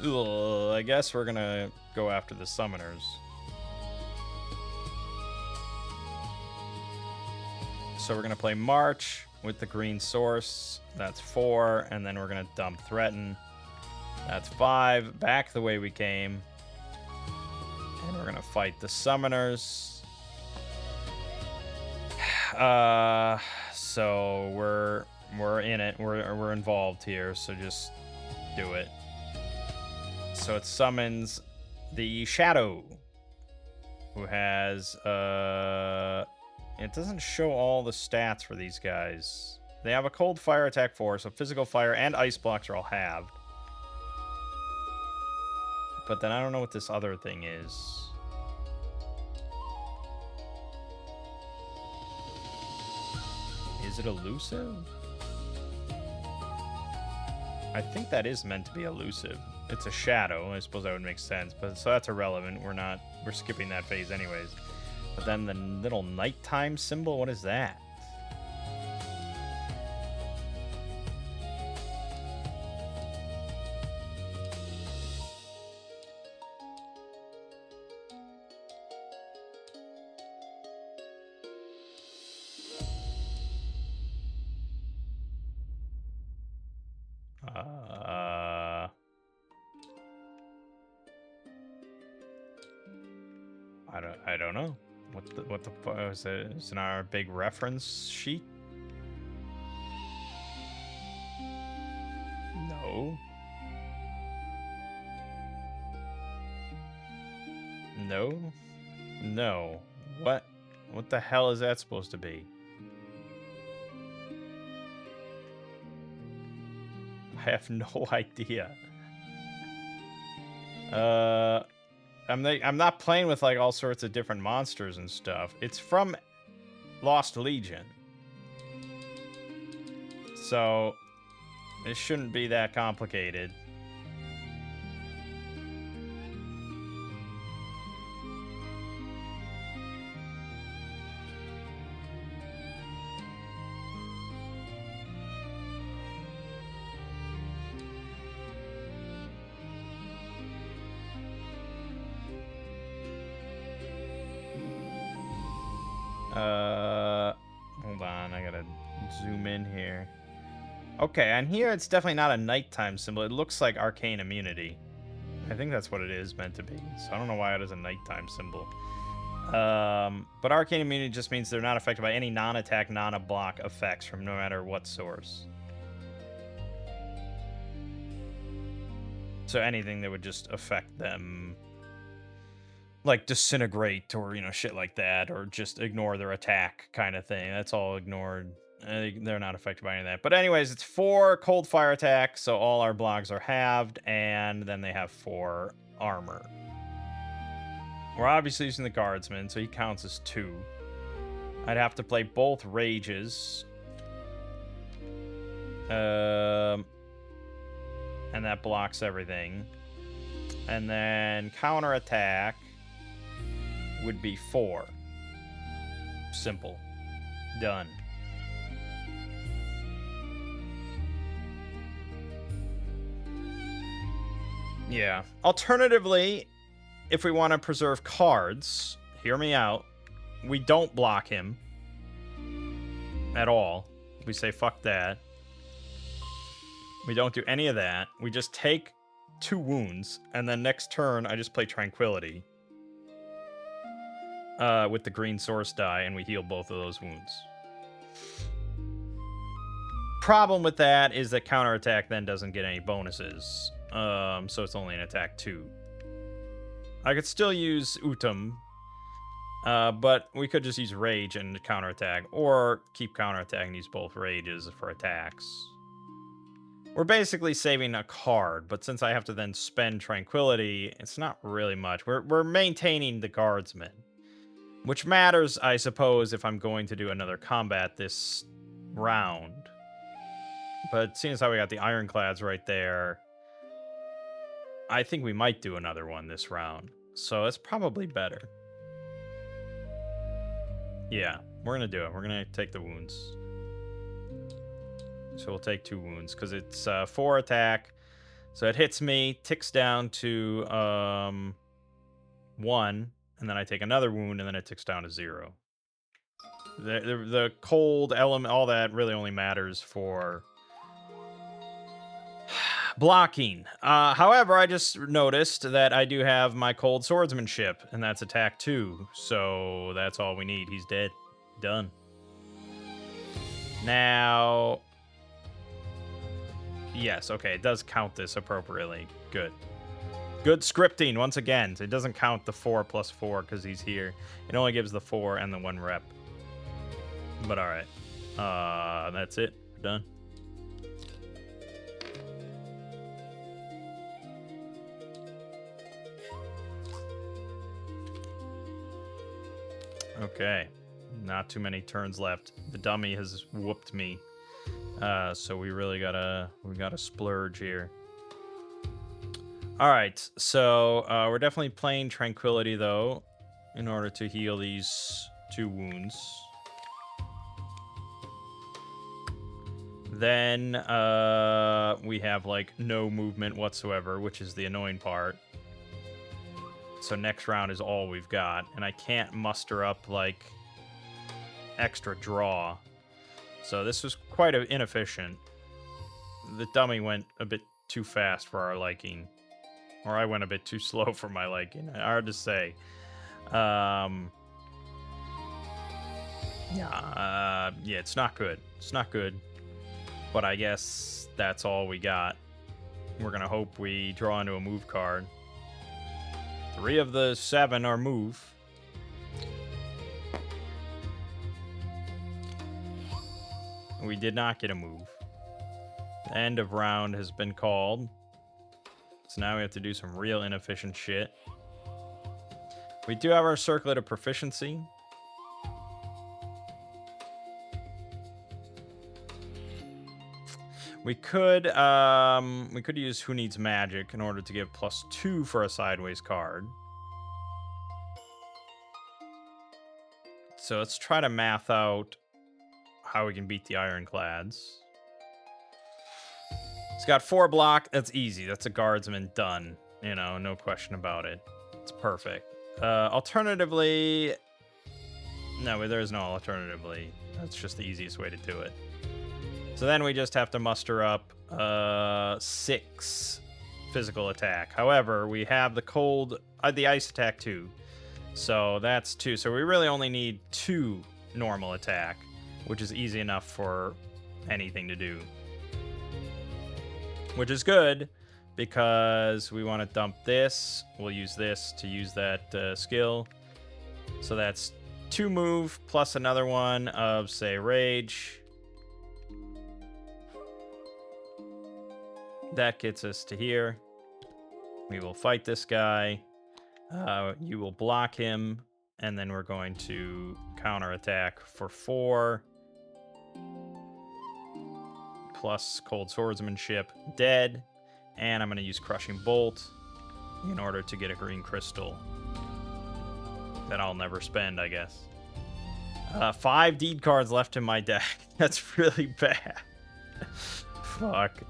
Ugh. I guess we're gonna go after the summoners. So we're gonna play March with the green source. That's 4, and then we're gonna dump Threaten. That's 5. Back the way we came. And we're gonna fight the summoners. So we're in it. We're involved here, so just do it. So it summons the Shadow, who has it doesn't show all the stats for these guys. They have a cold fire attack 4, so physical fire and ice blocks are all halved. But then I don't know what this other thing is. Is it elusive? I think that is meant to be elusive. It's a shadow. I suppose that would make sense, but so that's irrelevant. We're skipping that phase anyways. But then the little nighttime symbol, what is that? I don't know. What the fuck is it? It's in our big reference sheet? No. No. No. What the hell is that supposed to be? I have no idea. I'm not playing with like all sorts of different monsters and stuff. It's from Lost Legion. So it shouldn't be that complicated. Hold on, I gotta zoom in here. Okay, and here it's definitely not a nighttime symbol. It looks like arcane immunity. I think that's what it is meant to be. So I don't know why it is a nighttime symbol. But arcane immunity just means they're not affected by any non-attack, non-block effects from no matter what source. So anything that would just affect them, like disintegrate or, you know, shit like that, or just ignore their attack kind of thing. That's all ignored. They're not affected by any of that. But anyways, it's 4 cold fire attacks, so all our blocks are halved, and then they have 4 armor. We're obviously using the guardsman, so he counts as 2. I'd have to play both rages. And that blocks everything. And then counterattack would be 4. Simple. Done. Yeah. Alternatively, if we want to preserve cards, hear me out, we don't block him at all. We say fuck that. We don't do any of that. We just take 2 wounds, and then next turn I just play Tranquility with the green source die, and we heal both of those wounds. Problem with that is that counterattack then doesn't get any bonuses, so it's only an attack 2. I could still use Utum, but we could just use Rage and counterattack, or keep counterattack and use both Rages for attacks. We're basically saving a card, but since I have to then spend Tranquility, it's not really much. We're maintaining the Guardsman, which matters, I suppose, if I'm going to do another combat this round. But seeing as how we got the Ironclads right there, I think we might do another one this round. So it's probably better. Yeah, we're going to do it. We're going to take the wounds. So we'll take 2 wounds because it's 4 attack. So it hits me, ticks down to 1, and then I take another wound, and then it ticks down to 0. The cold element, all that really only matters for blocking. However, I just noticed that I do have my cold swordsmanship, and that's attack 2. So that's all we need. He's dead. Done. Now, yes, okay, it does count this appropriately. Good. Good scripting, once again. So it doesn't count the 4 plus 4 because he's here. It only gives the 4 and the 1 rep. But alright. That's it. We're done. Okay. Not too many turns left. The dummy has whooped me. So we really gotta splurge here. All right, so we're definitely playing Tranquility though, in order to heal these 2 wounds. Then we have like no movement whatsoever, which is the annoying part. So next round is all we've got, and I can't muster up like extra draw. So this was quite inefficient. The dummy went a bit too fast for our liking. Or I went a bit too slow for my liking. Hard to say. Yeah, it's not good. It's not good. But I guess that's all we got. We're going to hope we draw into a move card. 3 of the 7 are move. We did not get a move. The end of round has been called. So now we have to do some real inefficient shit. We do have our Circlet of Proficiency. We could use Who Needs Magic in order to give +2 for a sideways card. So let's try to math out how we can beat the Ironclads. It's got 4 block. That's easy. That's a guardsman done. You know, no question about it. It's perfect. Alternatively, no, there is no alternatively. That's just the easiest way to do it. So then we just have to muster up 6 physical attack. However, we have the ice attack too. So that's 2. So we really only need 2 normal attack, which is easy enough for anything to do. Which is good because we want to dump this. We'll use this to use that skill. So that's 2 move plus another one of, say, rage. That gets us to here. We will fight this guy. You will block him, and then we're going to counterattack for 4. Plus Cold Swordsmanship, dead. And I'm going to use Crushing Bolt in order to get a green crystal that I'll never spend, I guess. 5 deed cards left in my deck. That's really bad. Fuck.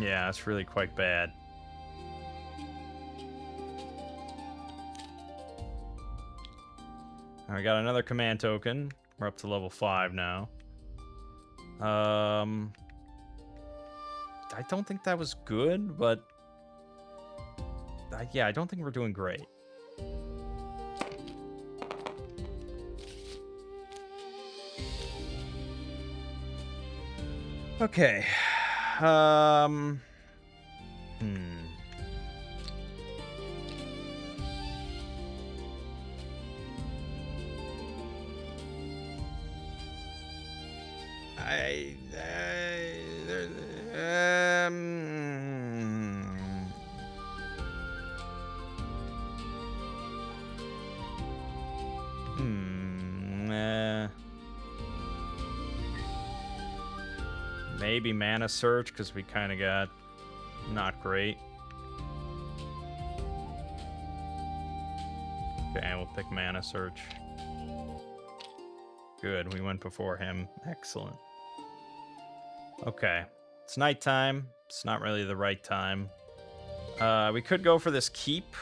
Yeah, it's really quite bad. All right, we got another command token. We're up to level 5 now. I don't think that was good, but yeah, I don't think we're doing great. Okay. Maybe Mana Search, because we kind of got not great. Okay, we'll pick Mana Search. Good, we went before him. Excellent. Okay, it's nighttime. It's not really the right time. We could go for this keep.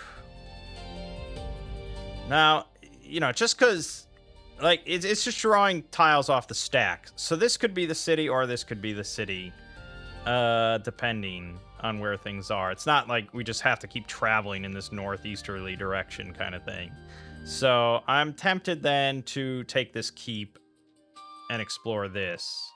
Now, you know, just because, like, it's just drawing tiles off the stack. So this could be the city or this could be the city, depending on where things are. It's not like we just have to keep traveling in this northeasterly direction kind of thing. So I'm tempted then to take this keep and explore this,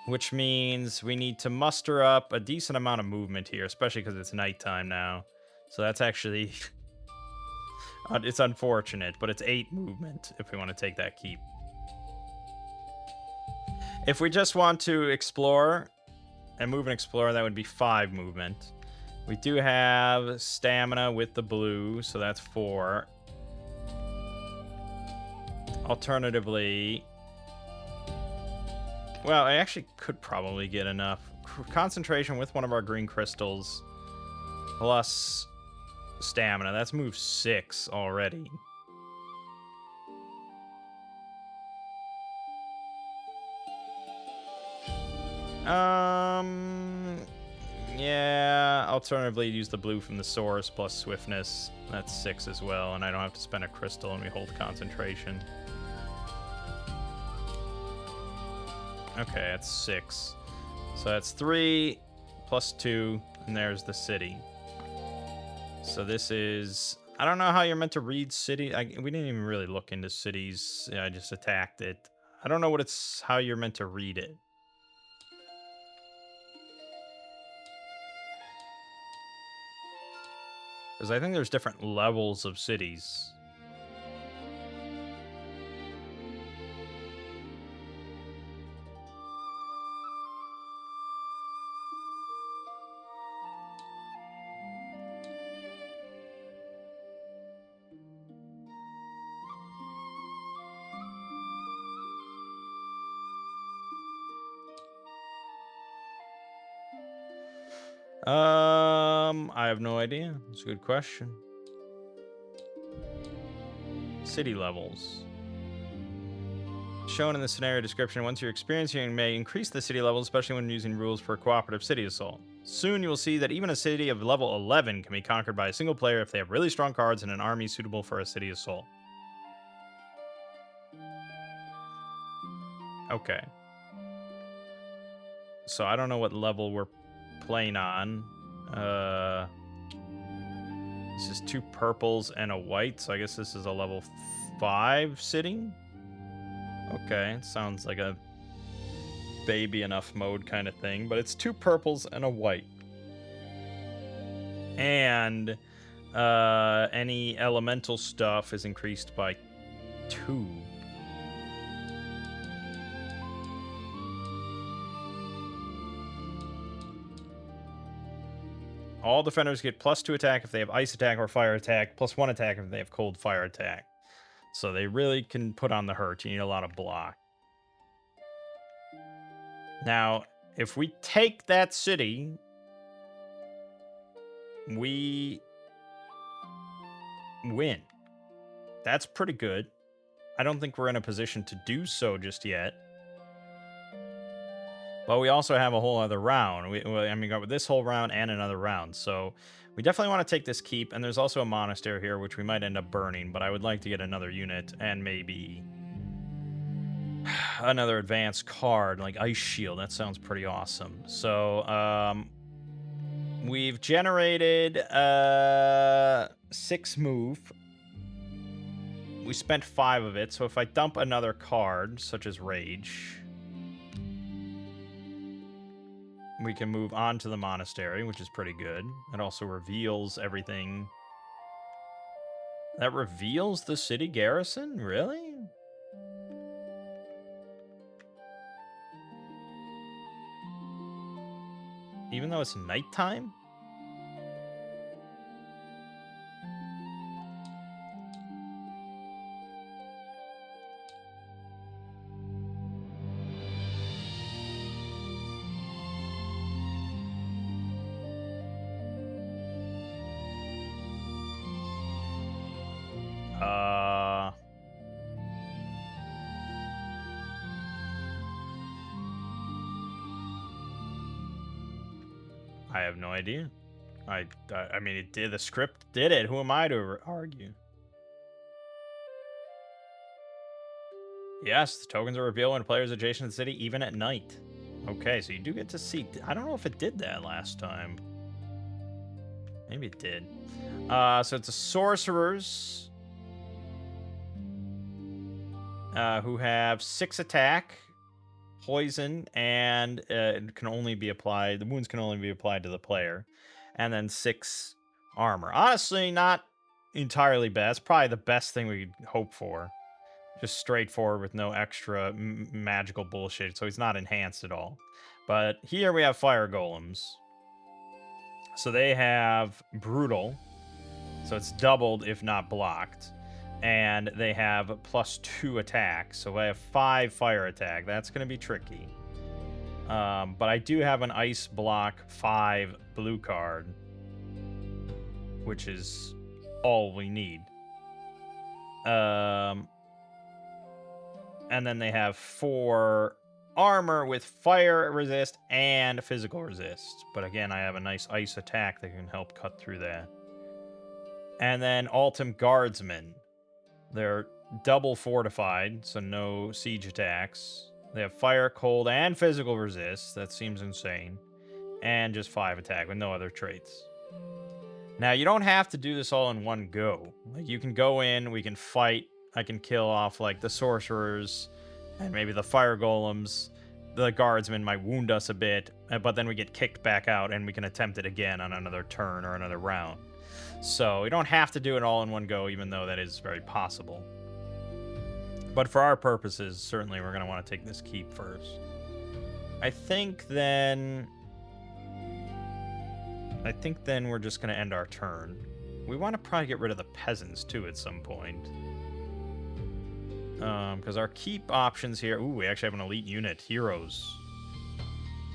which means we need to muster up a decent amount of movement here, especially because it's nighttime now. So that's actually... it's unfortunate, but it's 8 movement if we want to take that keep. If we just want to explore and move and explore, that would be 5 movement. We do have stamina with the blue, so that's 4. Alternatively... well, I actually could probably get enough. Concentration with one of our green crystals, plus stamina. That's move 6 already. Yeah, alternatively use the blue from the source plus swiftness. That's 6 as well, and I don't have to spend a crystal and we hold concentration. Okay, that's 6. So that's 3 plus 2, and there's the city. So this is... I don't know how you're meant to read city. We didn't even really look into cities. Yeah, I just attacked it. I don't know how you're meant to read it. Because I think there's different levels of cities. I have no idea. It's a good question. City levels. Shown in the scenario description, once you're experiencing, you may increase the city levels, especially when using rules for cooperative city assault. Soon you will see that even a city of level 11 can be conquered by a single player if they have really strong cards and an army suitable for a city assault. Okay. So I don't know what level we're playing on. This is 2 purples and a white, so I guess this is a level 5 city. Okay, it sounds like a baby enough mode kind of thing, but it's 2 purples and a white. And any elemental stuff is increased by 2. All defenders get +2 attack if they have ice attack or fire attack, +1 attack if they have cold fire attack. So they really can put on the hurt. You need a lot of block. Now, if we take that city, we win. That's pretty good. I don't think we're in a position to do so just yet. But we also have a whole other round. We got this whole round and another round. So we definitely want to take this keep. And there's also a monastery here, which we might end up burning. But I would like to get another unit and maybe another advanced card like Ice Shield. That sounds pretty awesome. So we've generated 6 move. We spent 5 of it. So if I dump another card, such as Rage, we can move on to the monastery, which is pretty good. It also reveals everything. That reveals the city garrison? Really? Even though it's nighttime? I have no idea. I mean, it did. The script did it. Who am I to argue? Yes, the tokens are revealed when players adjacent to the city, even at night. Okay, so you do get to see. I don't know if it did that last time. Maybe it did. So it's a sorcerers who have 6 attack, poison, and it can only be applied. The wounds can only be applied to the player, and then 6 armor. Honestly, not entirely bad. It's probably the best thing we could hope for. Just straightforward with no extra magical bullshit. So he's not enhanced at all. But here we have fire golems. So they have brutal. So it's doubled if not blocked. And they have +2 attack. So I have 5 fire attack. That's going to be tricky. But I do have an ice block 5 blue card, which is all we need. And then they have 4 armor with fire resist and physical resist. But again, I have a nice ice attack that can help cut through that. And then Altum Guardsmen. They're double fortified, so no siege attacks. They have fire, cold, and physical resist. That seems insane. And just 5 attack with no other traits. Now, you don't have to do this all in one go. Like, you can go in, we can fight. I can kill off, like, the sorcerers and maybe the fire golems. The guardsmen might wound us a bit, but then we get kicked back out and we can attempt it again on another turn or another round. So we don't have to do it all in one go, even though that is very possible. But for our purposes, certainly we're going to want to take this keep first. I think then we're just going to end our turn. We want to probably get rid of the peasants, too, at some point. Because our keep options here... Ooh, we actually have an elite unit. Heroes.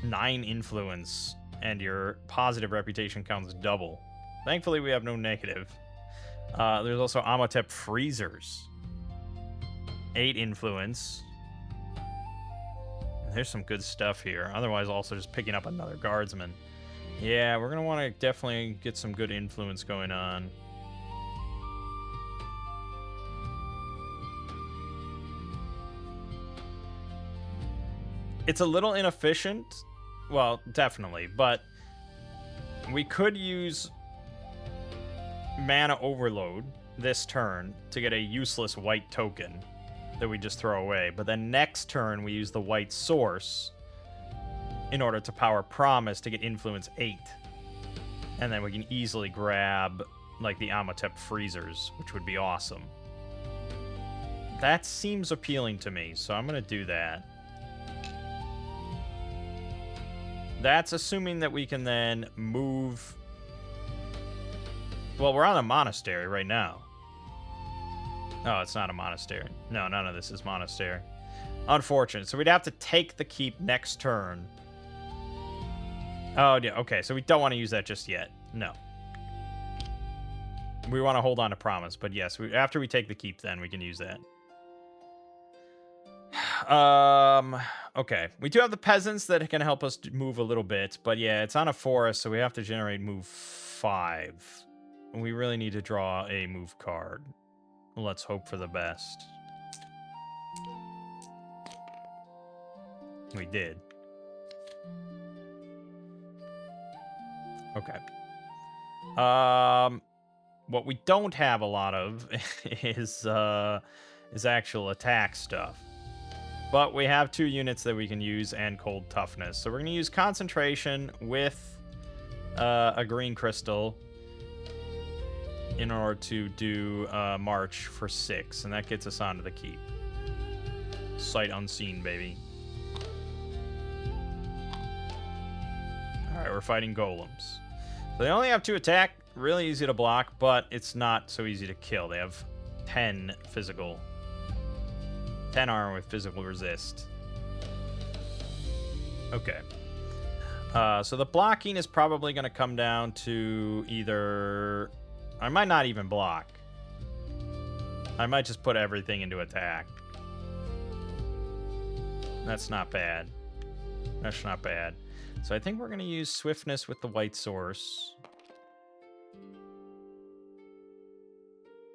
9 influence. and your positive reputation counts double. Thankfully, we have no negative. There's also Amatep Freezers. 8 influence. There's some good stuff here. Otherwise, also just picking up another guardsman. Yeah, we're going to want to definitely get some good influence going on. It's a little inefficient. Well, definitely. But we could use Mana Overload this turn to get a useless white token that we just throw away. But then next turn, we use the white source in order to power Promise to get Influence 8. And then we can easily grab, like, the Amatep Freezers, which would be awesome. That seems appealing to me, so I'm going to do that. That's assuming that we can then move... Well, we're on a monastery right now. Oh, it's not a monastery. No, none of this is monastery. Unfortunate. So we'd have to take the keep next turn. Oh, yeah. Okay, so we don't want to use that just yet. No. We want to hold on to Promise, but yes, after we take the keep, then we can use that. Okay. We do have the peasants that can help us move a little bit, but yeah, it's on a forest, so we have to generate move 5. We really need to draw a move card. Let's hope for the best. We did. Okay. What we don't have a lot of is actual attack stuff. But we have 2 units that we can use and cold toughness. So we're going to use concentration with a green crystal in order to do march for 6, and that gets us onto the keep. Sight unseen, baby. Alright, we're fighting golems. So they only have 2 attack, really easy to block, but it's not so easy to kill. They have 10 physical. 10 armor with physical resist. Okay. So the blocking is probably going to come down to either... I might not even block. I might just put everything into attack. That's not bad. That's not bad. So I think we're going to use swiftness with the white source.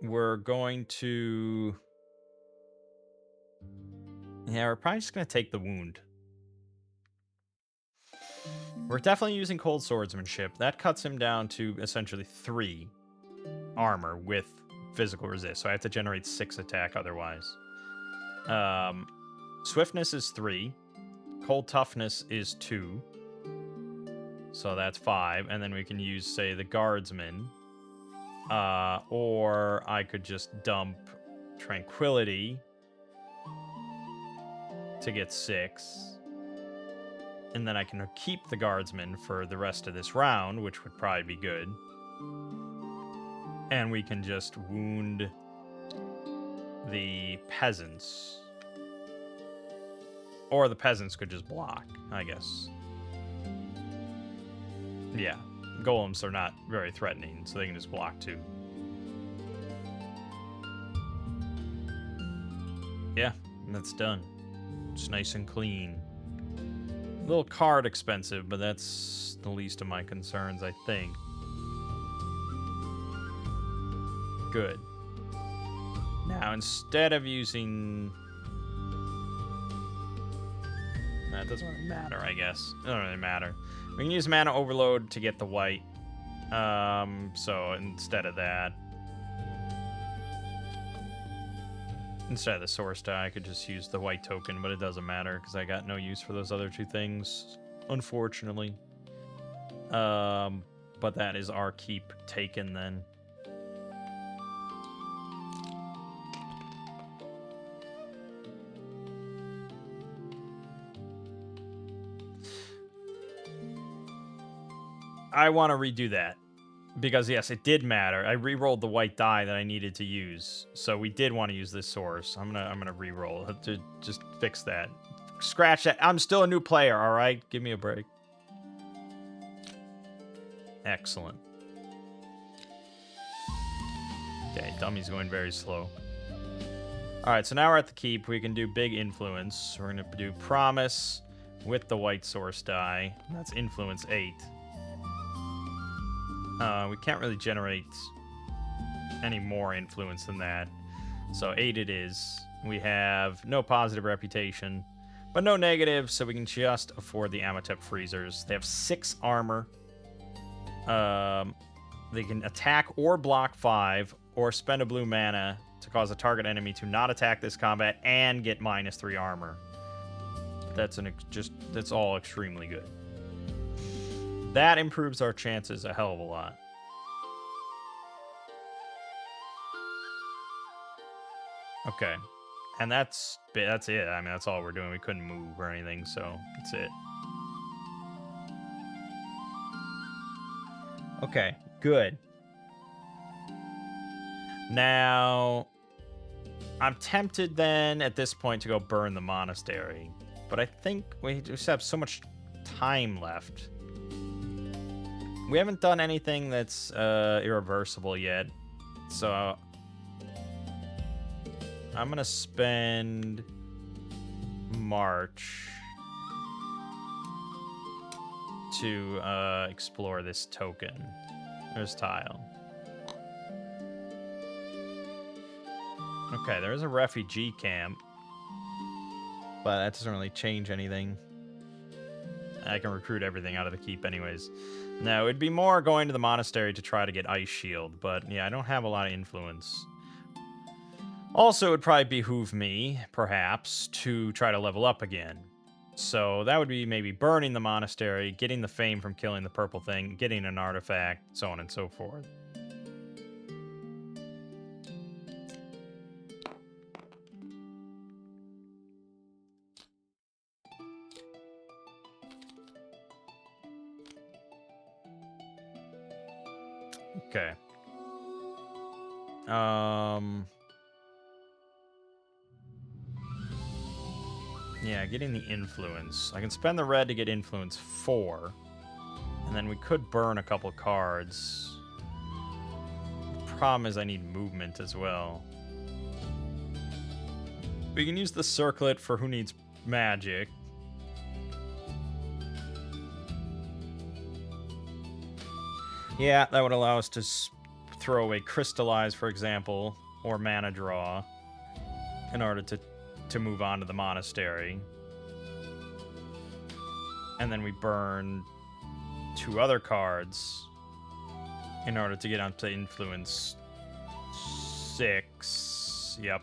We're going to... Yeah, we're probably just going to take the wound. We're definitely using cold swordsmanship. That cuts him down to essentially 3 armor with physical resist. So I have to generate 6 attack otherwise. Swiftness is 3. Cold toughness is 2. So that's 5. And then we can use, say, the guardsman. Or I could just dump tranquility to get 6. And then I can keep the guardsman for the rest of this round, which would probably be good. And we can just wound the peasants. Or the peasants could just block, I guess. Yeah, golems are not very threatening, so they can just block too. Yeah, that's done. It's nice and clean. A little card expensive, but that's the least of my concerns, I think. Good. Now, instead of using... That doesn't really matter, I guess. It doesn't really matter. We can use Mana Overload to get the white. So instead of that... Instead of the source die, I could just use the white token, but it doesn't matter because I got no use for those other 2 things, unfortunately. But that is our keep taken then. I want to redo that. Because, yes, it did matter. I re-rolled the white die that I needed to use. So we did want to use this source. I'm gonna re-roll to just fix that. Scratch that. I'm still a new player, all right? Give me a break. Excellent. Okay, dummy's going very slow. All right, so now we're at the keep. We can do big influence. We're going to do promise with the white source die. That's influence 8. We can't really generate any more influence than that. So 8 it is. We have no positive reputation, but no negative, so we can just afford the Amatep Freezers. They have 6 armor. They can attack or block 5, or spend a blue mana to cause a target enemy to not attack this combat and get -3 armor. That's that's all extremely good. That improves our chances a hell of a lot. Okay, and that's it. I mean, that's all we're doing. We couldn't move or anything, so that's it. Okay, good. Now, I'm tempted then at this point to go burn the monastery, but I think we just have so much time left. We haven't done anything that's irreversible yet, so I'm gonna spend March to explore this token. There's tile. Okay, there's a refugee camp, but that doesn't really change anything. I can recruit everything out of the keep anyways. No, it'd be more going to the monastery to try to get Ice Shield, but yeah, I don't have a lot of influence. Also, it would probably behoove me, perhaps, to try to level up again. So that would be maybe burning the monastery, getting the fame from killing the purple thing, getting an artifact, so on and so forth. Okay. Yeah, getting the influence. I can spend the red to get influence 4. And then we could burn a couple cards. The problem is I need movement as well. We can use the circlet for who needs magic. Yeah, that would allow us to throw away Crystallize, for example, or Mana Draw in order to move on to the monastery. And then we burn 2 other cards in order to get onto influence 6. Yep.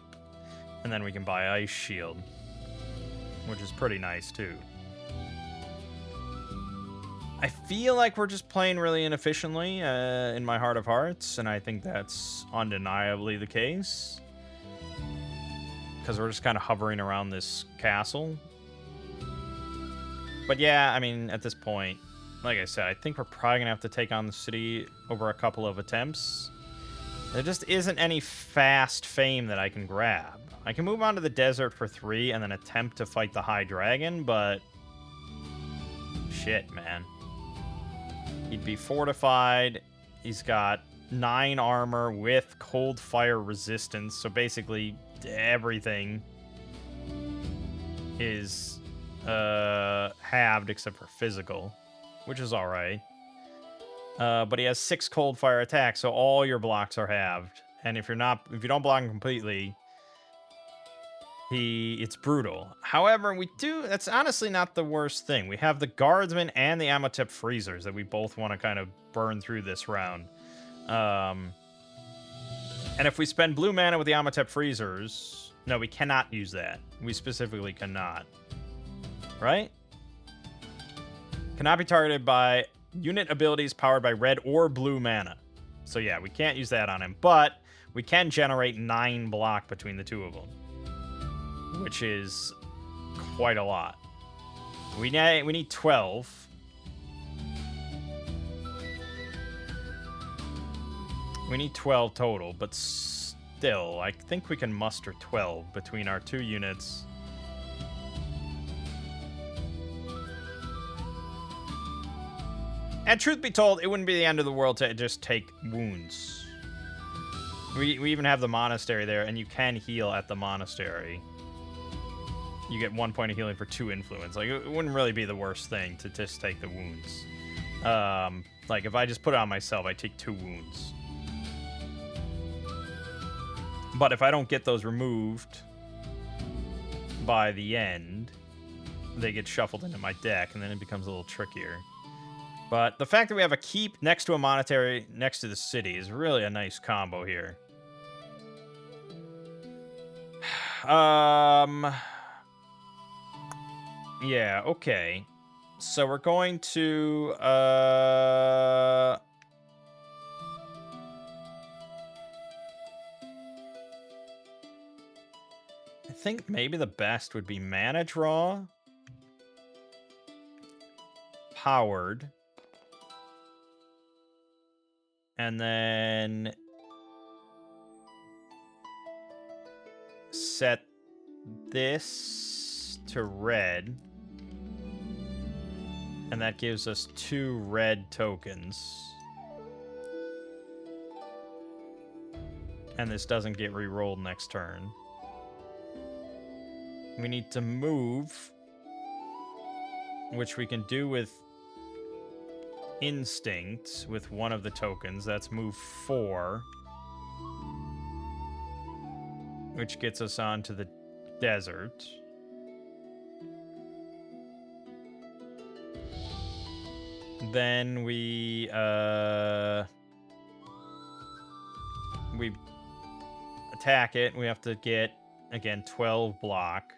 And then we can buy Ice Shield, which is pretty nice too. I feel like we're just playing really inefficiently in my heart of hearts, and I think that's undeniably the case. Because we're just kind of hovering around this castle. But yeah, I mean, at this point, like I said, I think we're probably going to have to take on the city over a couple of attempts. There just isn't any fast fame that I can grab. I can move on to the desert for 3 and then attempt to fight the High Dragon, but... shit, man. He'd be fortified. He's got 9 armor with cold fire resistance, so basically everything is halved except for physical, which is alright. But he has 6 cold fire attacks, so all your blocks are halved. And if you don't block him completely, it's brutal. However, that's honestly not the worst thing. We have the Guardsmen and the Amatep Freezers that we both want to kind of burn through this round. And if we spend blue mana with the Amatep Freezers... no, we cannot use that. We specifically cannot. Right? Cannot be targeted by unit abilities powered by red or blue mana. So yeah, we can't use that on him. But we can generate 9 block between the 2 of them, which is quite a lot. We need 12. We need 12 total, but still, I think we can muster 12 between our 2 units. And truth be told, it wouldn't be the end of the world to just take wounds. We even have the monastery there, and you can heal at the monastery. You get 1 point of healing for 2 influence. Like, it wouldn't really be the worst thing to just take the wounds. Like, if I just put it on myself, I take 2 wounds. But if I don't get those removed by the end, they get shuffled into my deck, and then it becomes a little trickier. But the fact that we have a keep next to a monastery next to the city is really a nice combo here. Yeah, okay. So we're going to, I think maybe the best would be mana draw. Powered. And then set this to red. And that gives us 2 red tokens. And this doesn't get re-rolled next turn. We need to move, which we can do with instinct with one of the tokens. That's move 4. Which gets us onto the desert. Then we attack it. We have to get, again, 12 block.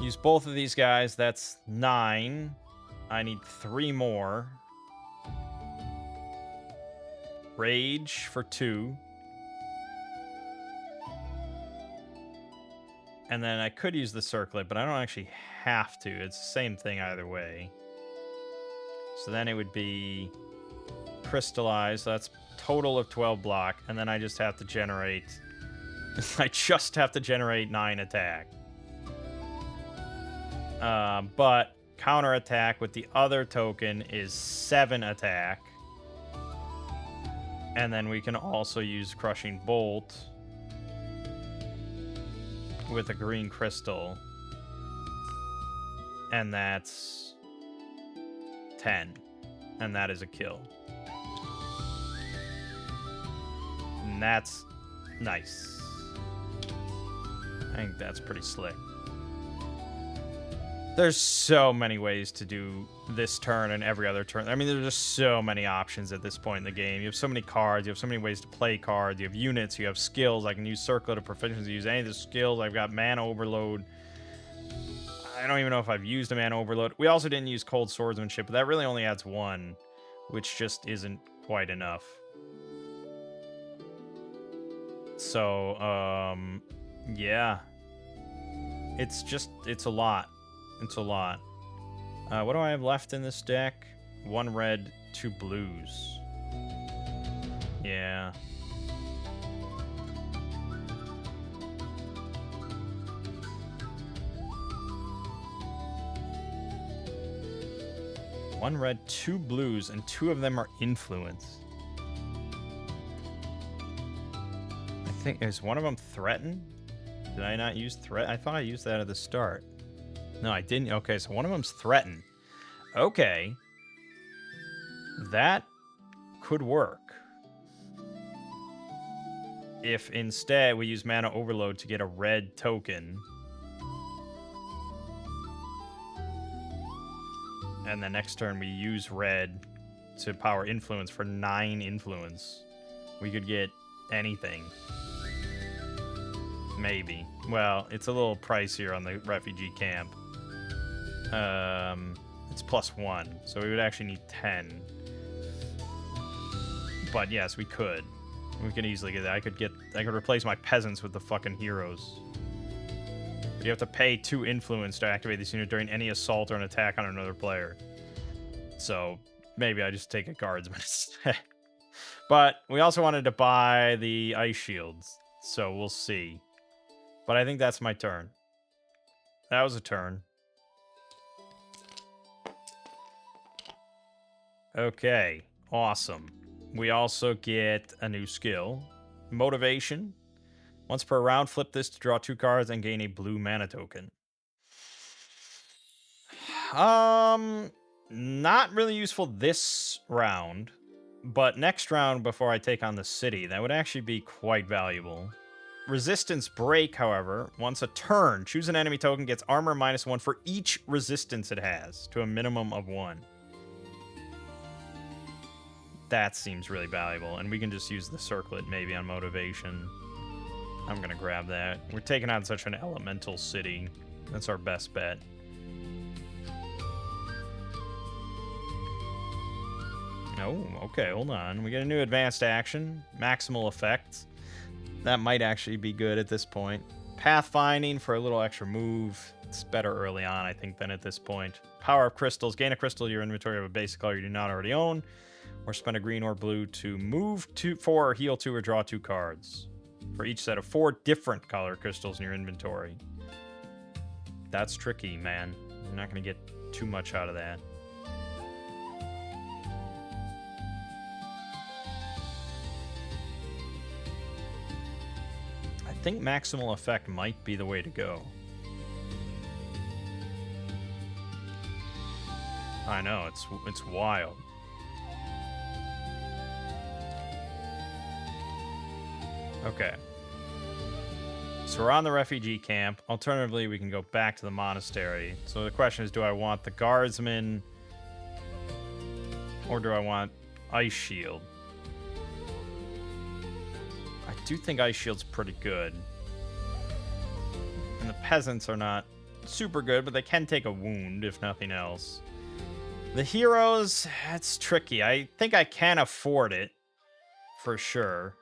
Use both of these guys. That's 9. I need 3 more. Rage for 2. And then I could use the circlet, but I don't actually have to. It's the same thing either way. So then it would be crystallize. So that's total of 12 block. And then I just have to generate... I just have to generate 9 attack. But counterattack with the other token is 7 attack. And then we can also use Crushing Bolt with a green crystal. And that's 10. And that is a kill. And that's nice. I think that's pretty slick. There's so many ways to do this turn and every other turn. I mean, there's just so many options at this point in the game. You have so many cards. You have so many ways to play cards. You have units. You have skills. I can use Circlet of Proficiency, use any of the skills. I've got Mana Overload. I don't even know if I've used a Mana Overload. We also didn't use Cold Swordsmanship, but that really only adds 1, which just isn't quite enough. So, yeah. It's a lot. It's a lot. What do I have left in this deck? 1 red, 2 blues. Yeah. One red, 2 blues, and 2 of them are influence. I think, is one of them threaten? Did I not use threat? I thought I used that at the start. No, I didn't. Okay, so one of them's threaten. Okay. That could work. If instead we use Mana Overload to get a red token. And the next turn we use red to power influence for 9 influence. We could get anything. Maybe. Well, it's a little pricier on the refugee camp. It's +1, so we would actually need 10. But yes, we could. We could easily get that. I could replace my peasants with the fucking heroes. But you have to pay 2 influence to activate this unit during any assault or an attack on another player. So maybe I just take a guardsman instead. But we also wanted to buy the ice shields, so we'll see. But I think that's my turn. That was a turn. Okay, awesome. We also get a new skill, Motivation. Once per round, flip this to draw 2 cards and gain a blue mana token. Not really useful this round, but next round before I take on the city, that would actually be quite valuable. Resistance Break, however, once a turn, choose an enemy token, gets armor -1 for each resistance it has, to a minimum of 1. That seems really valuable, and we can just use the circlet maybe on Motivation. I'm gonna grab that. We're taking on such an elemental city. That's our best bet. Oh, okay, hold on. We get a new advanced action, maximal effect. That might actually be good at this point. Pathfinding for a little extra move. It's better early on, I think, than at this point. Power of Crystals. Gain a crystal to your inventory of a basic color you do not already own, or spend a green or blue to move 4 or heal 2 or draw 2 cards for each set of 4 different color crystals in your inventory. That's tricky, man. You're not going to get too much out of that. I think maximal effect might be the way to go. I know, it's wild. Okay. So we're on the refugee camp. Alternatively, we can go back to the monastery. So the question is, do I want the guardsman or do I want Ice Shield? I do think Ice Shield's pretty good. And the peasants are not super good, but they can take a wound, if nothing else. The heroes, that's tricky. I think I can afford it, for sure.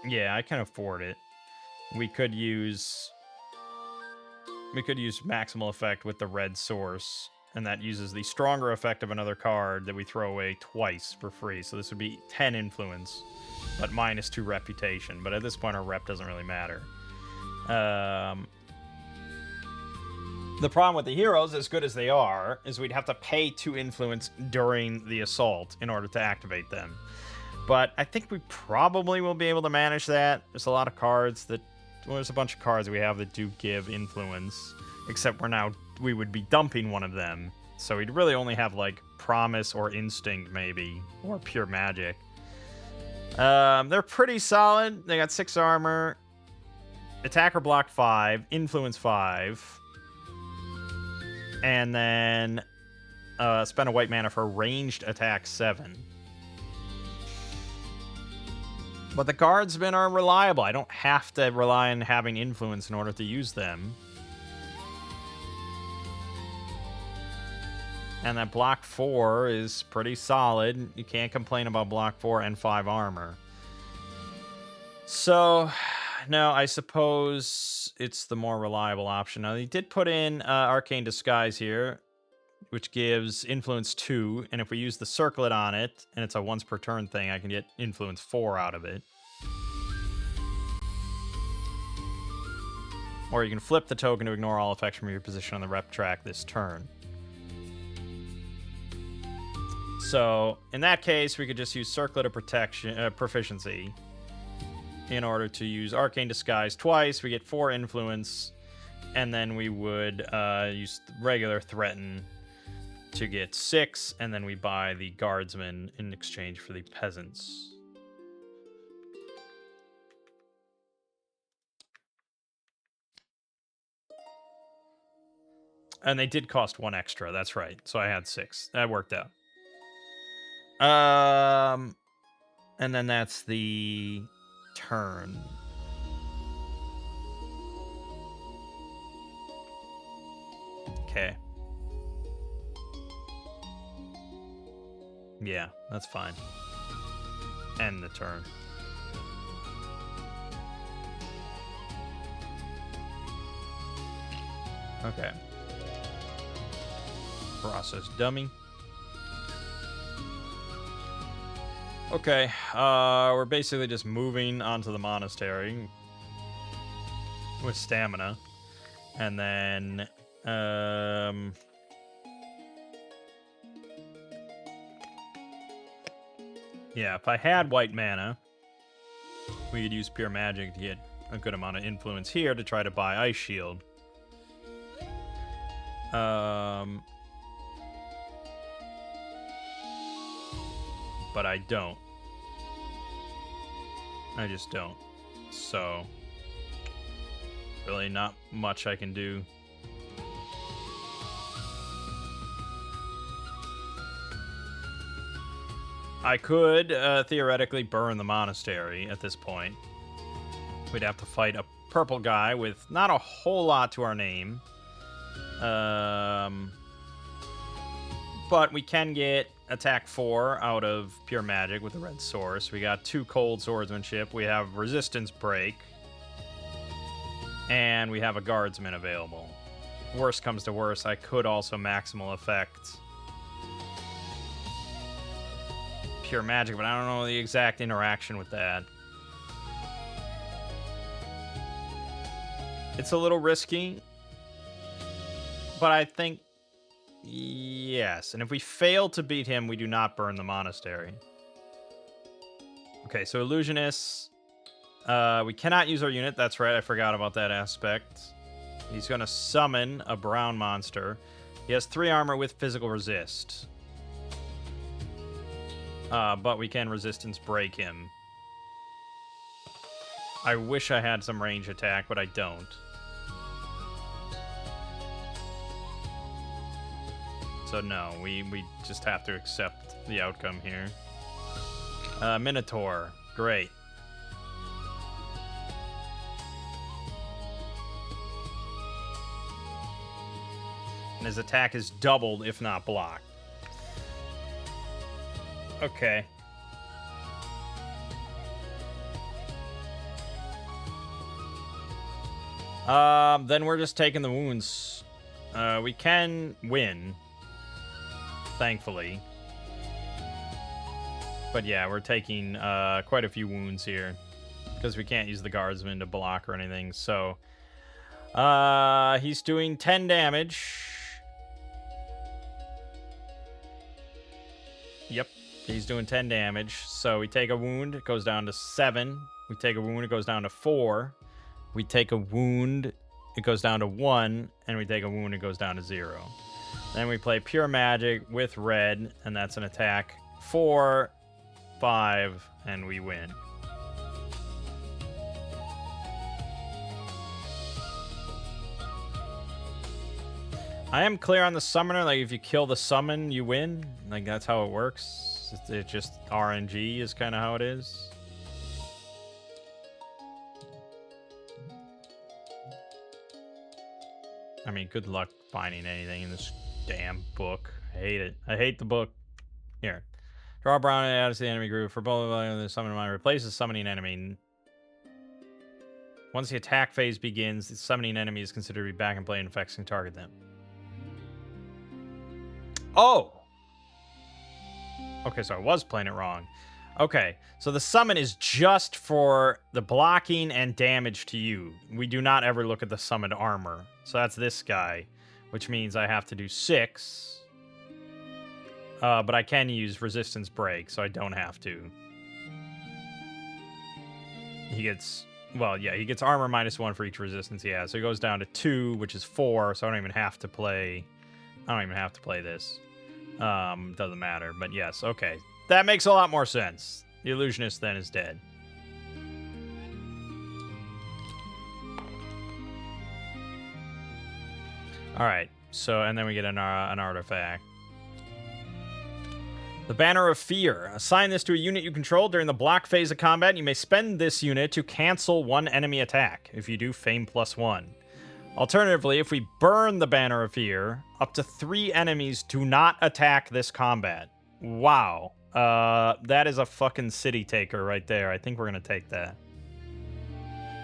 Yeah, I can afford it. We could use maximal effect with the red source, and that uses the stronger effect of another card that we throw away twice for free. So this would be 10 influence, but -2 reputation. But at this point, our rep doesn't really matter. The problem with the heroes, as good as they are, is we'd have to pay 2 influence during the assault in order to activate them. But I think we probably will be able to manage that. There's a lot of cards that... Well, there's a bunch of cards we have that do give influence. Except we would be dumping one of them. So we'd really only have, like, Promise or Instinct, maybe. Or Pure Magic. They're pretty solid. They got 6 armor. Attacker block 5. Influence 5. And then... spend a white mana for ranged attack 7. But the guardsmen are reliable. I don't have to rely on having influence in order to use them. And that block 4 is pretty solid. You can't complain about block 4 and 5 armor. So, no, I suppose it's the more reliable option. Now, they did put in Arcane Disguise here, which gives influence 2, and if we use the circlet on it, and it's a once per turn thing, I can get influence 4 out of it. Or you can flip the token to ignore all effects from your position on the rep track this turn. So, in that case, we could just use Circlet of Proficiency in order to use Arcane Disguise twice. We get 4 influence, and then we would use regular Threaten to get 6, and then we buy the Guardsmen in exchange for the Peasants. And they did cost 1 extra, that's right. So I had 6. That worked out. And then that's the turn. Okay. Yeah, that's fine. End the turn. Okay. Process dummy. Okay, we're basically just moving onto the monastery with stamina. And then Yeah, if I had white mana, we could use pure magic to get a good amount of influence here to try to buy Ice Shield. But I don't. I just don't. So, really not much I can do. I could theoretically burn the monastery at this point. We'd have to fight a purple guy with not a whole lot to our name. But we can get attack 4 out of pure magic with the red source. We got 2 cold swordsmanship. We have resistance break. And we have a guardsman available. Worst comes to worst, I could also maximal effect pure magic, but I don't know the exact interaction with that. It's a little risky, but I think yes. And if we fail to beat him, we do not burn the monastery. Okay, so illusionists. We cannot use our unit. That's right, I forgot about that aspect. He's going to summon a brown monster. He has 3 armor with physical resist. But we can resistance break him. I wish I had some range attack, but I don't. So no, we just have to accept the outcome here. Minotaur, great. And his attack is doubled if not blocked. Okay. Then we're just taking the wounds. We can win, thankfully. But yeah, we're taking quite a few wounds here because we can't use the guardsman to block or anything. So he's doing 10 damage. Yep, he's doing 10 damage. So we take a wound, it goes down to 7. We take a wound, it goes down to 4. We take a wound, it goes down to 1. And we take a wound, it goes down to 0. Then we play pure magic with red, and that's an attack 4, 5, and we win. I am clear on the summoner. Like, if you kill the summon, you win. Like, that's how it works. It's just RNG is kind of how it is. I mean, good luck finding anything in this damn book. I hate it. I hate the book. Here. Draw a brown out of the enemy group. For both of the summon mine replaces summoning enemy. Once the attack phase begins, the summoning enemy is considered to be back in play and effects can target them. Oh! Okay, so I was playing it wrong. Okay, so the summon is just for the blocking and damage to you. We do not ever look at the summoned armor. So that's this guy, which means I have to do 6. But I can use resistance break, so I don't have to. He gets, well, yeah, he gets armor -1 for each resistance he has. So he goes down to 2, which is 4, so I don't even have to play this. Doesn't matter, but yes, okay. That makes a lot more sense. The illusionist then is dead. Alright, so, and then we get an artifact. The Banner of Fear. Assign this to a unit you control during the block phase of combat. You may spend this unit to cancel 1 enemy attack. If you do, Fame +1. Alternatively, if we burn the Banner of Fear, up to 3 enemies do not attack this combat. Wow. That is a fucking city taker right there. I think we're going to take that.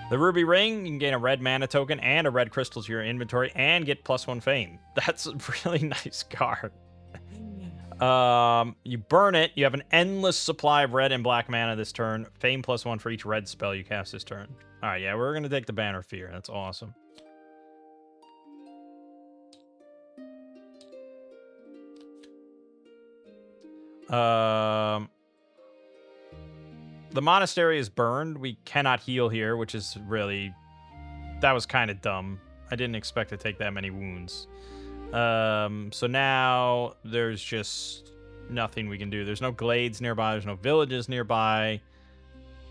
The Ruby Ring, you can gain a red mana token and a red crystal to your inventory and get +1 fame. That's a really nice card. You burn it, you have an endless supply of red and black mana this turn. Fame +1 for each red spell you cast this turn. Alright, yeah, we're going to take the Banner of Fear. That's awesome. The monastery is burned. We cannot heal here, which is really... That was kind of dumb. I didn't expect to take that many wounds. So now there's just nothing we can do. There's no glades nearby. There's no villages nearby.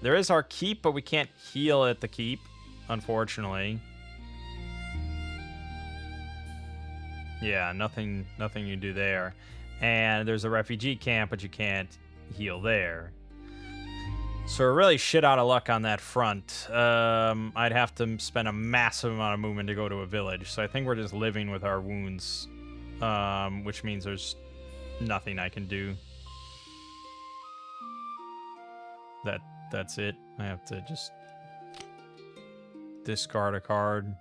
There is our keep, but we can't heal at the keep, unfortunately. Yeah, nothing you do there. And there's a refugee camp, but you can't heal there. So we're really shit out of luck on that front. I'd have to spend a massive amount of movement to go to a village. So I think we're just living with our wounds, which means there's nothing I can do. That's it. I have to just discard a card.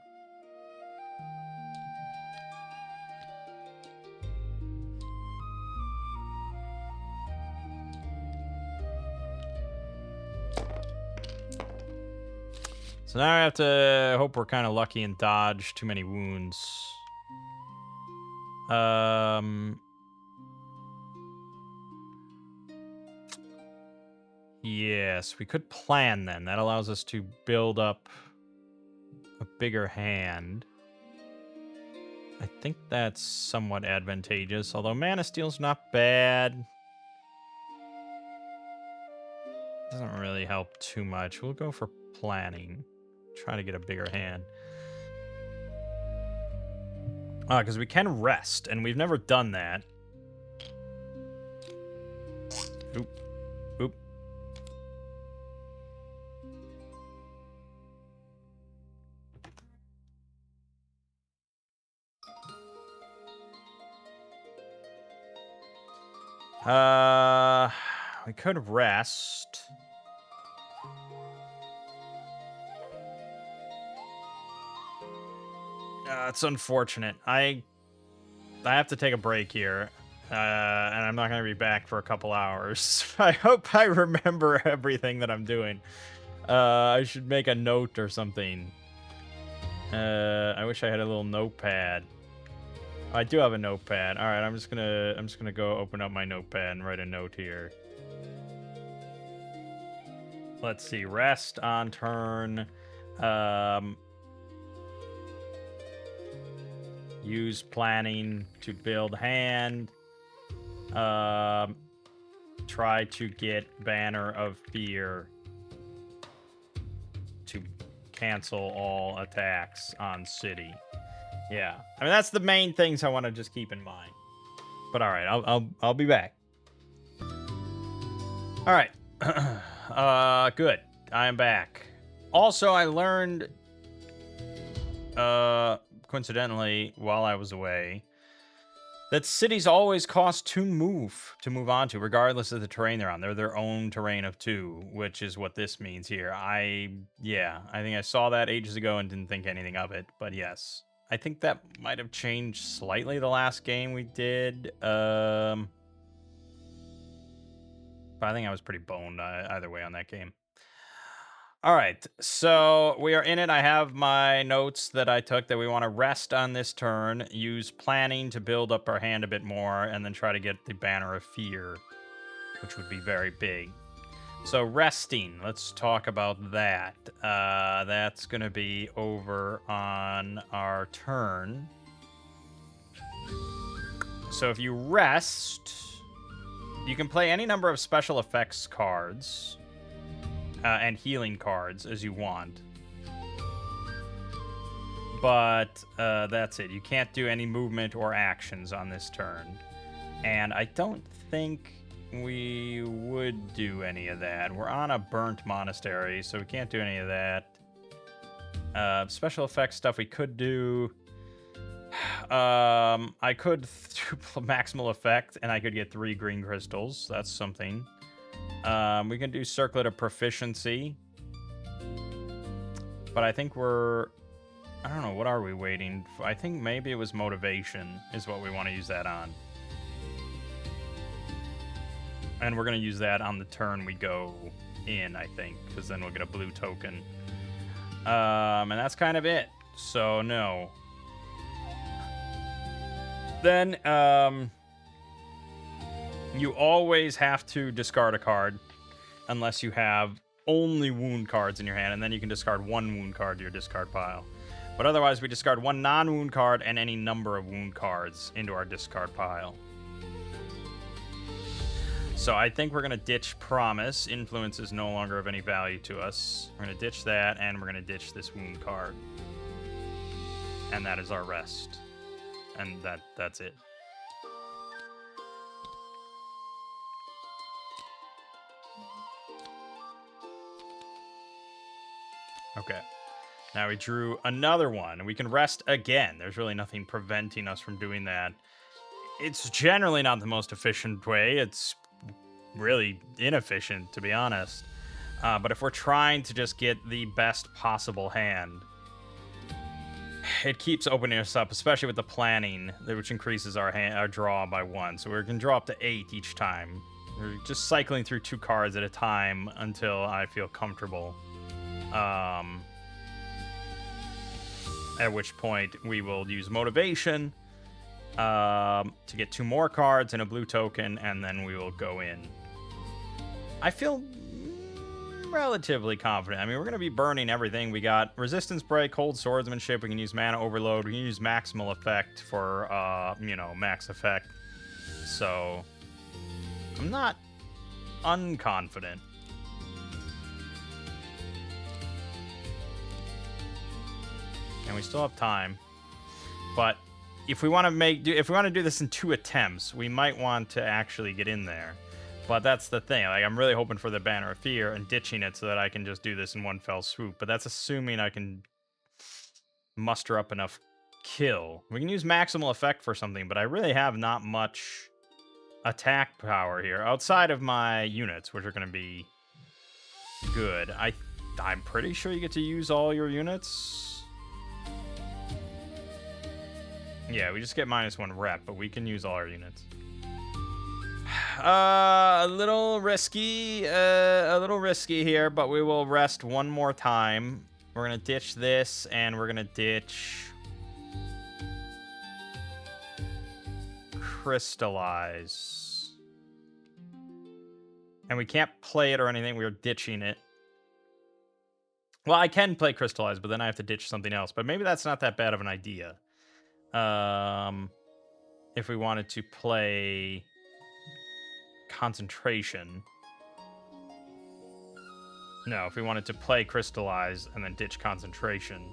So now I have to hope we're kind of lucky and dodge too many wounds. Yes, we could plan then. That allows us to build up a bigger hand. I think that's somewhat advantageous, although Mana Steel's not bad. Doesn't really help too much. We'll go for planning. Try to get a bigger hand. Because we can rest, and we've never done that. Oop. Oop. We could rest. It's unfortunate. I have to take a break here, and I'm not going to be back for a couple hours. I hope I remember everything that I'm doing. I should make a note or something. I wish I had a little notepad. I do have a notepad. All right, I'm just gonna go open up my notepad and write a note here. Let's see. Rest on turn. Use planning to build hand. Try to get Banner of Fear to cancel all attacks on city. Yeah, I mean that's the main things I want to just keep in mind. But all right, I'll be back. All right, good. I am back. Also, I learned, coincidentally, while I was away, that cities always cost 2 move to move on to, regardless of the terrain they're on. They're their own terrain of 2, which is what this means here. I think I saw that ages ago and didn't think anything of it, but yes. I think that might have changed slightly the last game we did. But I think I was pretty boned either way on that game. All right, so we are in it. I have my notes that I took that we want to rest on this turn, use planning to build up our hand a bit more, and then try to get the Banner of Fear, which would be very big. So resting, let's talk about that. That's going to be over on our turn. So if you rest, you can play any number of special effects cards and healing cards as you want. But that's it. You can't do any movement or actions on this turn. And I don't think we would do any of that. We're on a burnt monastery, so we can't do any of that. Special effects stuff we could do. I could do maximal effect, and I could get 3 green crystals. That's something. We can do Circlet of Proficiency. But I think we're... I don't know, what are we waiting for? I think maybe it was Motivation is what we want to use that on. And we're going to use that on the turn we go in, I think, because then we'll get a blue token. And that's kind of it. So, no. Then, You always have to discard a card unless you have only wound cards in your hand, and then you can discard one wound card to your discard pile. But otherwise, we discard one non-wound card and any number of wound cards into our discard pile. So I think we're going to ditch Promise. Influence is no longer of any value to us. We're going to ditch that, and we're going to ditch this wound card. And that is our rest. And that's it. Okay. Now we drew another one. We can rest again. There's really nothing preventing us from doing that. It's generally not the most efficient way. It's really inefficient, to be honest. But if we're trying to just get the best possible hand, it keeps opening us up, especially with the planning, which increases our draw by 1. So we can draw up to 8 each time. We're just cycling through 2 cards at a time until I feel comfortable. At which point we will use Motivation to get 2 more cards and a blue token, and then we will go in. I feel relatively confident. I mean, we're going to be burning everything. We got Resistance Break, Cold Swordsmanship. We can use Mana Overload. We can use Maximal Effect for, max effect. So, I'm not unconfident. And we still have time. But if we want to do this in 2 attempts, we might want to actually get in there. But that's the thing. Like, I'm really hoping for the Banner of Fear and ditching it so that I can just do this in one fell swoop. But that's assuming I can muster up enough kill. We can use Maximal Effect for something, but I really have not much attack power here outside of my units, which are going to be good. I'm pretty sure you get to use all your units. Yeah, we just get -1 rep, but we can use all our units. A little risky here, but we will rest one more time. We're gonna ditch this, and we're gonna ditch Crystallize. And we can't play it or anything. We're ditching it. Well, I can play Crystallize, but then I have to ditch something else. But maybe that's not that bad of an idea. If we wanted to play Concentration. No, if we wanted to play Crystallize and then ditch Concentration.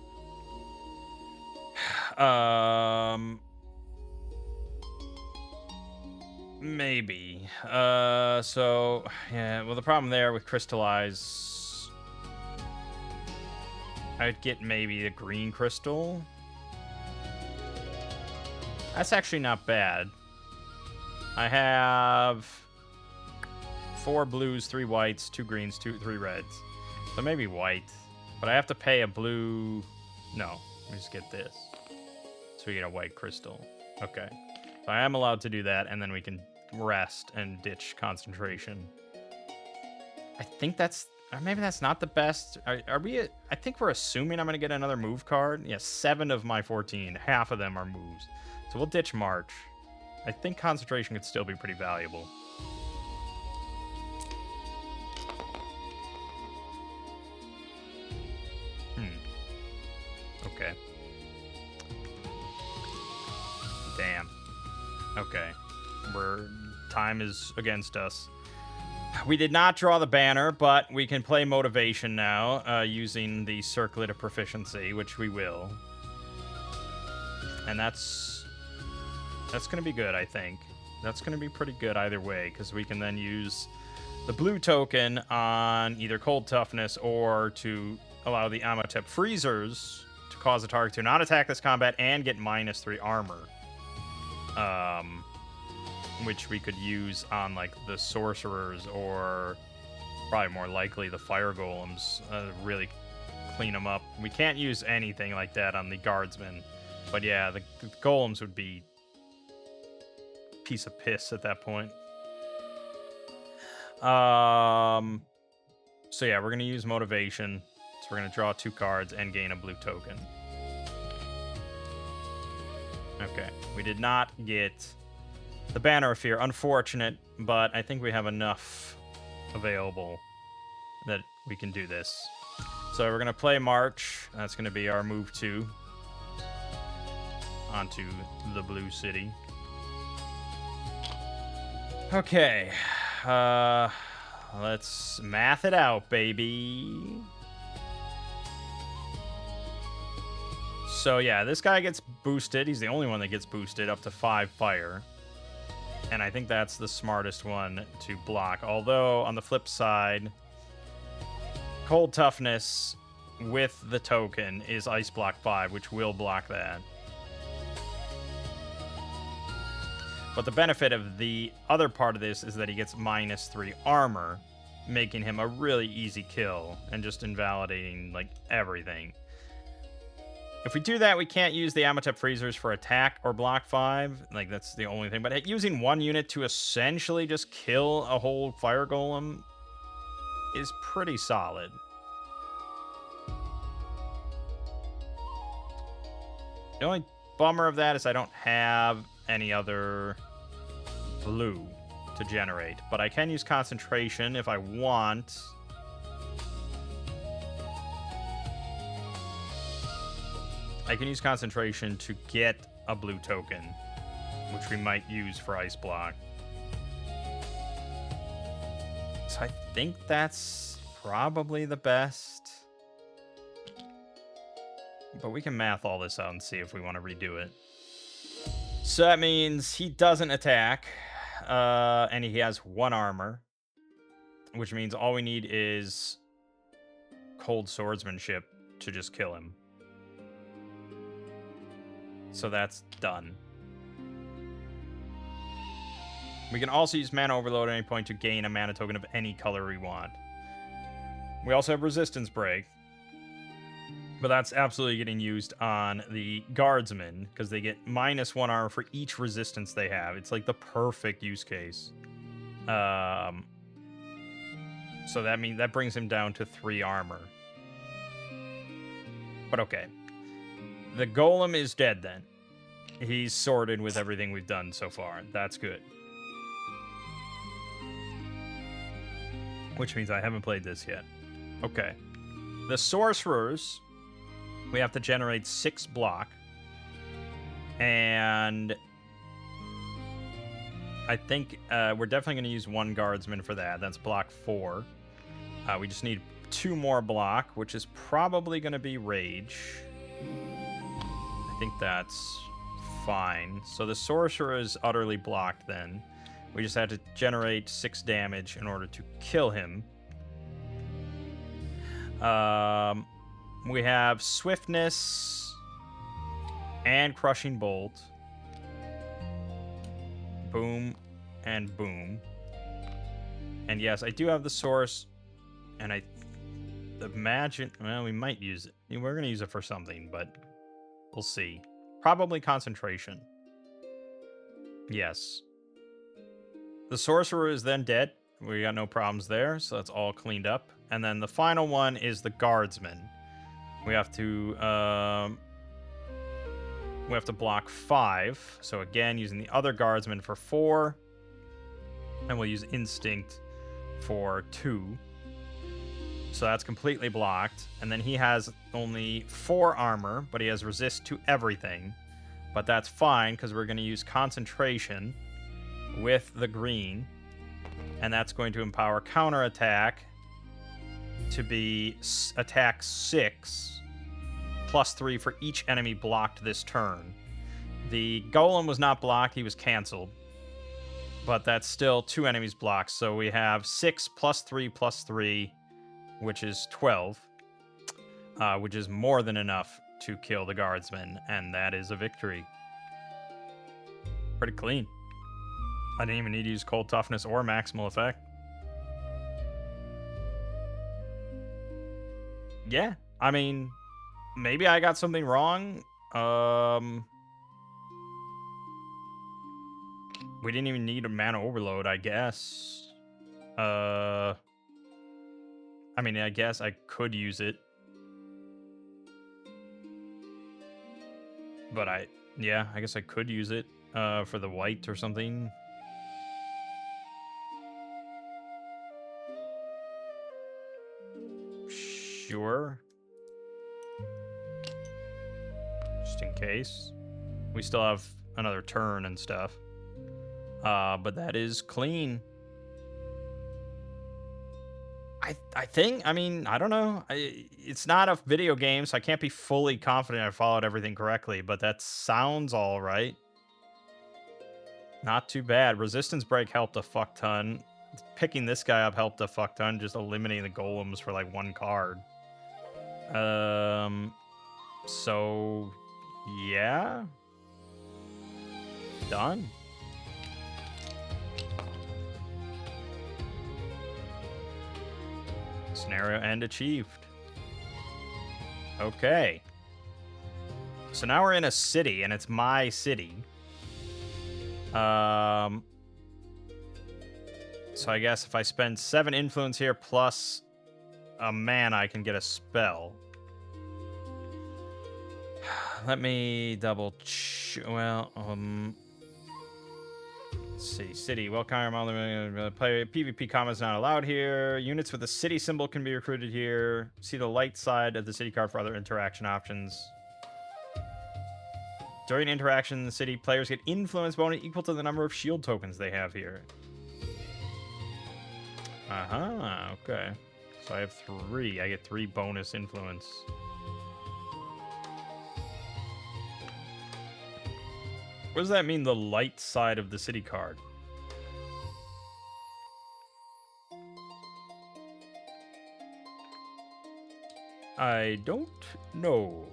Maybe. So, yeah, well, the problem there with Crystallize, I'd get maybe a green crystal. That's actually not bad. I have 4 blues, 3 whites, 2 greens, 3 reds. So maybe white. But I have to pay a blue. No, let me just get this. So we get a white crystal. Okay. So I am allowed to do that, and then we can rest and ditch Concentration. I think that's... Or maybe that's not the best. Are we... I think we're assuming I'm going to get another move card. Yeah, 7 of my 14. Half of them are moves. So we'll ditch March. I think Concentration could still be pretty valuable. Okay. Damn. Okay. Time is against us. We did not draw the banner, but we can play Motivation now, using the Circlet of Proficiency, which we will. And that's going to be good, I think. That's going to be pretty good either way, because we can then use the blue token on either Cold Toughness or to allow the Amatep Freezers to cause a target to not attack this combat and get -3 armor. Which we could use on, like, the Sorcerers or probably more likely the Fire Golems. Really clean them up. We can't use anything like that on the Guardsmen. But yeah, the Golems would be piece of piss at that point. So yeah, we're going to use Motivation. So we're going to draw 2 cards and gain a blue token. Okay, we did not get The Banner of Fear, unfortunate, but I think we have enough available that we can do this. So we're going to play March. That's going to be our move 2 onto the Blue City. Okay. Let's math it out, baby. So yeah, this guy gets boosted. He's the only one that gets boosted up to 5 fire. And I think that's the smartest one to block. Although, on the flip side, Cold Toughness with the token is Ice Block 5, which will block that. But the benefit of the other part of this is that he gets -3 armor, making him a really easy kill and just invalidating, like, everything. If we do that, we can't use the Amatep Freezers for attack or block 5. Like, that's the only thing. But using one unit to essentially just kill a whole Fire Golem is pretty solid. The only bummer of that is I don't have any other blue to generate. But I can use Concentration if I want. I can use Concentration to get a blue token, which we might use for Ice Block. So I think that's probably the best. But we can math all this out and see if we want to redo it. So that means he doesn't attack, and he has 1 armor, which means all we need is Cold Swordsmanship to just kill him. So that's done. We can also use Mana Overload at any point to gain a mana token of any color we want. We also have Resistance Break. But that's absolutely getting used on the Guardsmen, because they get -1 armor for each resistance they have. It's like the perfect use case. So that brings him down to 3 armor. But okay. The Golem is dead then. He's sorted with everything we've done so far. That's good. Which means I haven't played this yet. Okay. The Sorcerers, we have to generate 6 block. And I think we're definitely going to use 1 Guardsman for that. That's block 4. We just need 2 more block, which is probably going to be Rage. I think that's fine. So the Sorcerer is utterly blocked then. We just had to generate 6 damage in order to kill him. We have Swiftness and Crushing Bolt. Boom and boom. And yes, I do have the Source, and I imagine, well, we might use it. We're going to use it for something, but we'll see. Probably Concentration. Yes. The Sorcerer is then dead. We got no problems there, so that's all cleaned up. And then the final one is the Guardsman. We have to block 5. So again, using the other Guardsman for 4. And we'll use Instinct for 2. So that's completely blocked. And then he has only 4 armor, but he has resist to everything. But that's fine, because we're going to use Concentration with the green. And that's going to empower counterattack to be attack 6, +3 for each enemy blocked this turn. The Golem was not blocked, he was canceled. But that's still 2 enemies blocked, so we have 6 +3 which is 12, which is more than enough to kill the Guardsman, and that is a victory. Pretty clean. I didn't even need to use Cold Toughness or Maximal Effect. Yeah, I mean, maybe I got something wrong. We didn't even need a Mana Overload, I guess. I mean, I guess I could use it. But yeah, I guess I could use it. for the white or something. Sure. Just in case. We still have another turn and stuff. But that is clean. I think, I mean, I don't know. It's not a video game, so I can't be fully confident I followed everything correctly, but that sounds all right. Not too bad. Resistance break helped a fuck ton. Picking this guy up helped a fuck ton. Just eliminating the golems for like one card. So yeah. Done. Scenario end achieved. Okay. So now we're in a city, and it's my city. So I guess if I spend 7 influence here plus a mana, I can get a spell. Let me double well, let's see. City. Welcome. Play PvP comments not allowed here. Units with a city symbol can be recruited here. See the light side of the city card for other interaction options. During interaction in the city, players get influence bonus equal to the number of shield tokens they have here. Okay. So I have 3. I get 3 bonus influence. What does that mean, the light side of the city card? I don't know.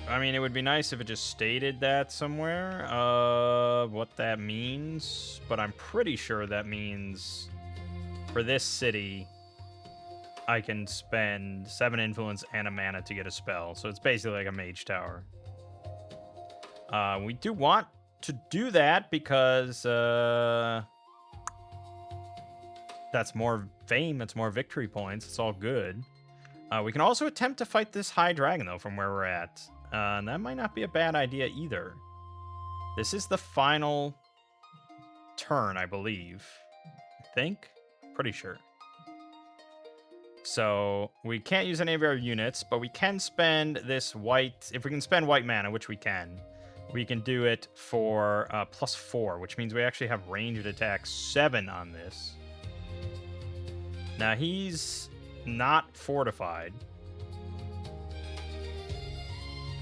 I mean, it would be nice if it just stated that somewhere, what that means, but I'm pretty sure that means for this city, I can spend 7 influence and a mana to get a spell, so it's basically like a mage tower. We do want to do that because that's more fame, that's more victory points, it's all good. We can also attempt to fight this high dragon, though, from where we're at. And that might not be a bad idea either. This is the final turn, I believe. I think? Pretty sure. So, we can't use any of our units, but we can spend this white... If we can spend white mana, which we can do it for +4, which means we actually have ranged attack 7 on this. Now, he's not fortified,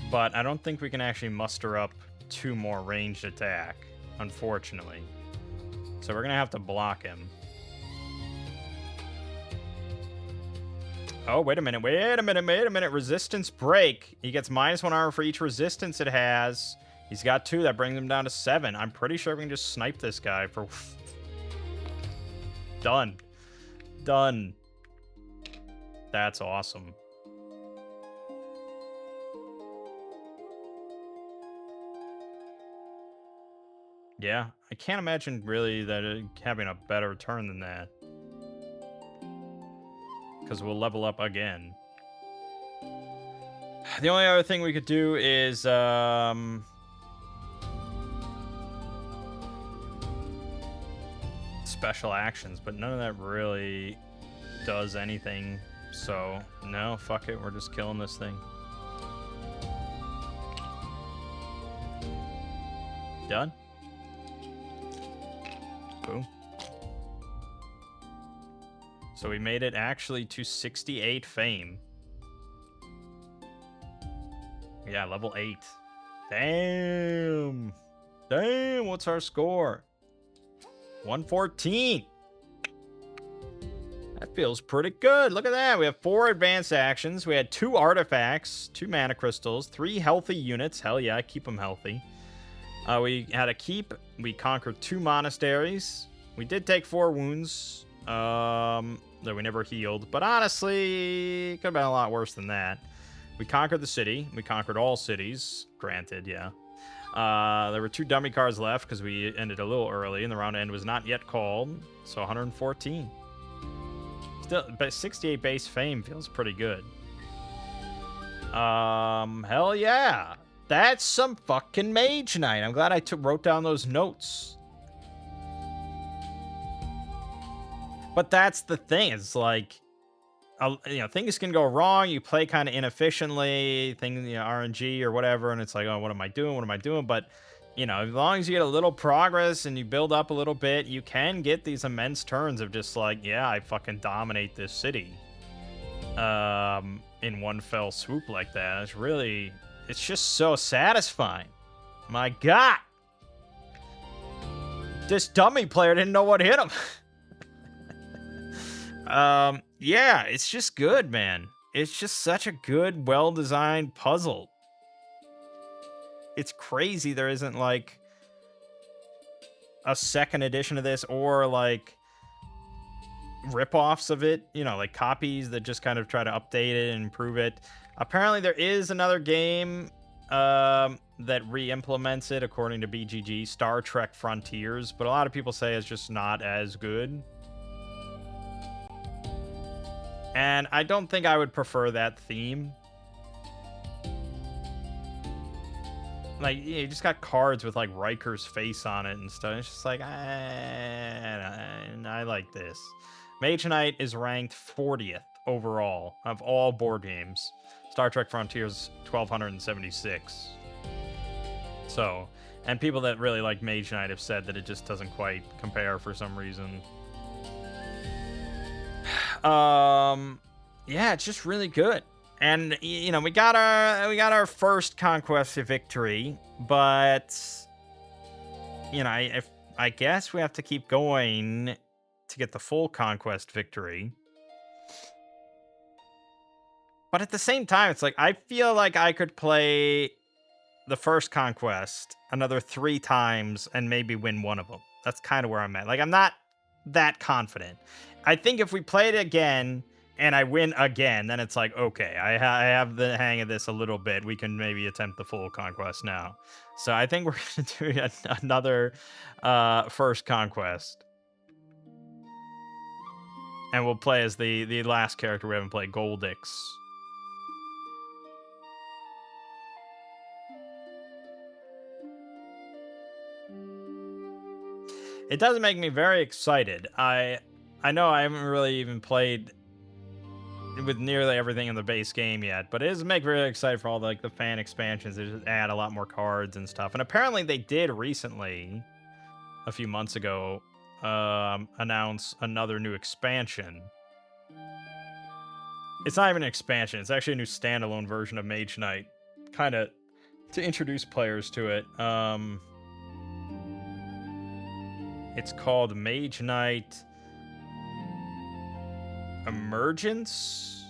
but I don't think we can actually muster up 2 more ranged attack, unfortunately. So we're gonna have to block him. Oh, wait a minute, resistance break. He gets -1 armor for each resistance it has. He's got 2, that brings him down to 7. I'm pretty sure we can just snipe this guy for... Done. Done. That's awesome. Yeah, I can't imagine really that having a better turn than that. Because we'll level up again. The only other thing we could do is special actions, but none of that really does anything. So, no, fuck it. We're just killing this thing. Done. Boom. So we made it actually to 68 fame. Yeah, level 8. Damn. Damn, what's our score? 114. That feels pretty good. Look at that. We have 4 advanced actions. We had 2 artifacts, 2 mana crystals, 3 healthy units. Hell yeah, keep them healthy. We had a keep. We conquered 2 monasteries. We did take 4 wounds that we never healed. But honestly, it could have been a lot worse than that. We conquered the city. We conquered all cities. Granted, yeah. There were 2 dummy cards left because we ended a little early and the round end was not yet called. So 114. still, but 68 base fame feels pretty good. Hell yeah. That's some fucking Mage Knight. I'm glad I wrote down those notes. But that's the thing. It's like, things can go wrong. You play kind of inefficiently, RNG or whatever, and it's like, oh, what am I doing? What am I doing? But, as long as you get a little progress and you build up a little bit, you can get these immense turns of just like, yeah, I fucking dominate this city. In one fell swoop like that. It's just so satisfying. My God. This dummy player didn't know what hit him. Yeah, it's just good, man. It's just such a good, well-designed puzzle. It's crazy there isn't, like, a second edition of this or, like, rip-offs of it, like copies that just kind of try to update it and improve it. Apparently there is another game that re-implements it, according to BGG, Star Trek Frontiers, but a lot of people say it's just not as good. And I don't think I would prefer that theme. Like, you just got cards with, like, Riker's face on it and stuff. It's just like, I like this. Mage Knight is ranked 40th overall of all board games. Star Trek Frontiers, 1,276. So, and people that really like Mage Knight have said that it just doesn't quite compare for some reason. Yeah, it's just really good. And, we got our first conquest victory, but, I guess we have to keep going to get the full conquest victory. But at the same time, it's like, I feel like I could play the first conquest another 3 times and maybe win one of them. That's kind of where I'm at. Like, I'm not that confident. I think if we play it again and I win again, then it's like, okay, I have the hang of this a little bit. We can maybe attempt the full conquest now. So I think we're going to do another first conquest. And we'll play as the last character we haven't played, Goldix. It does make me very excited. I know I haven't really even played with nearly everything in the base game yet, but it does make me really excited for all the fan expansions. They just add a lot more cards and stuff. And apparently they did recently, a few months ago, announce another new expansion. It's not even an expansion. It's actually a new standalone version of Mage Knight, kind of to introduce players to it. It's called Mage Knight Emergence?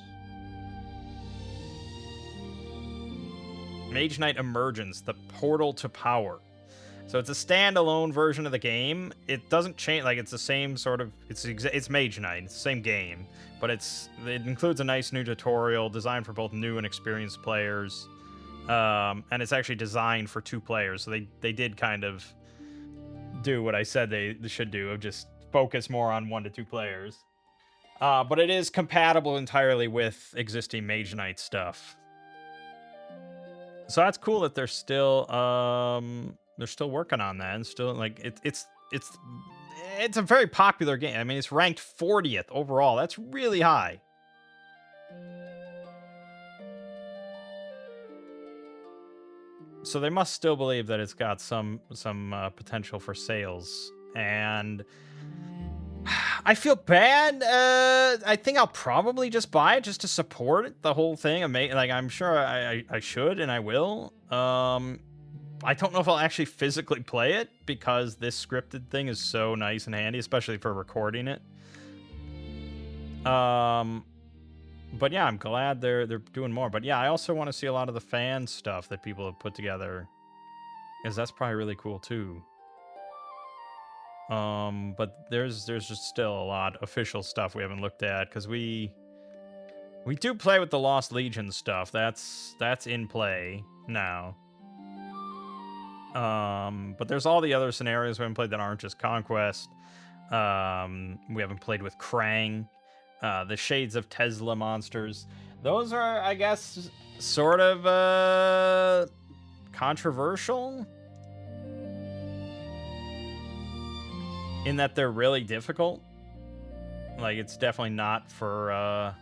Mage Knight Emergence, the Portal to Power. So it's a standalone version of the game. It doesn't change, like, it's the same sort of, it's Mage Knight, it's the same game, but it includes a nice new tutorial designed for both new and experienced players. And it's actually designed for 2 players, so they did kind of do what I said they should do, of just focus more on 1 to 2 players. But it is compatible entirely with existing Mage Knight stuff. So that's cool that they're still working on that, and still, like, it's a very popular game. I mean, it's ranked 40th overall. That's really high. So they must still believe that it's got some potential for sales, and I feel bad. I think I'll probably just buy it just to support the whole thing. Like, I'm sure I should, and I will. I don't know if I'll actually physically play it, because this scripted thing is so nice and handy, especially for recording it. But yeah, I'm glad they're doing more. But yeah, I also want to see a lot of the fan stuff that people have put together, because that's probably really cool too. But there's just still a lot of official stuff we haven't looked at, because we do play with the Lost Legion stuff. That's in play now. But there's all the other scenarios we haven't played that aren't just Conquest. We haven't played with Krang, the Shades of Tesla monsters. Those are, I guess, sort of controversial in that they're really difficult. Like, it's definitely not for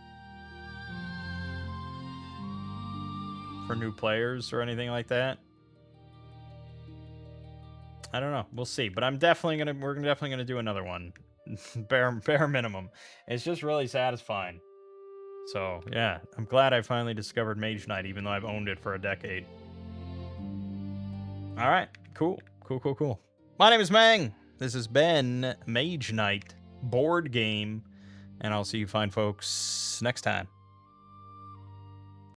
new players or anything like that. I don't know. We'll see. But we're definitely gonna do another one. bare minimum. It's just really satisfying. So yeah, I'm glad I finally discovered Mage Knight, even though I've owned it for a decade. All right, cool. My name is Mangg. This has been Mage Knight board game, and I'll see you fine folks next time.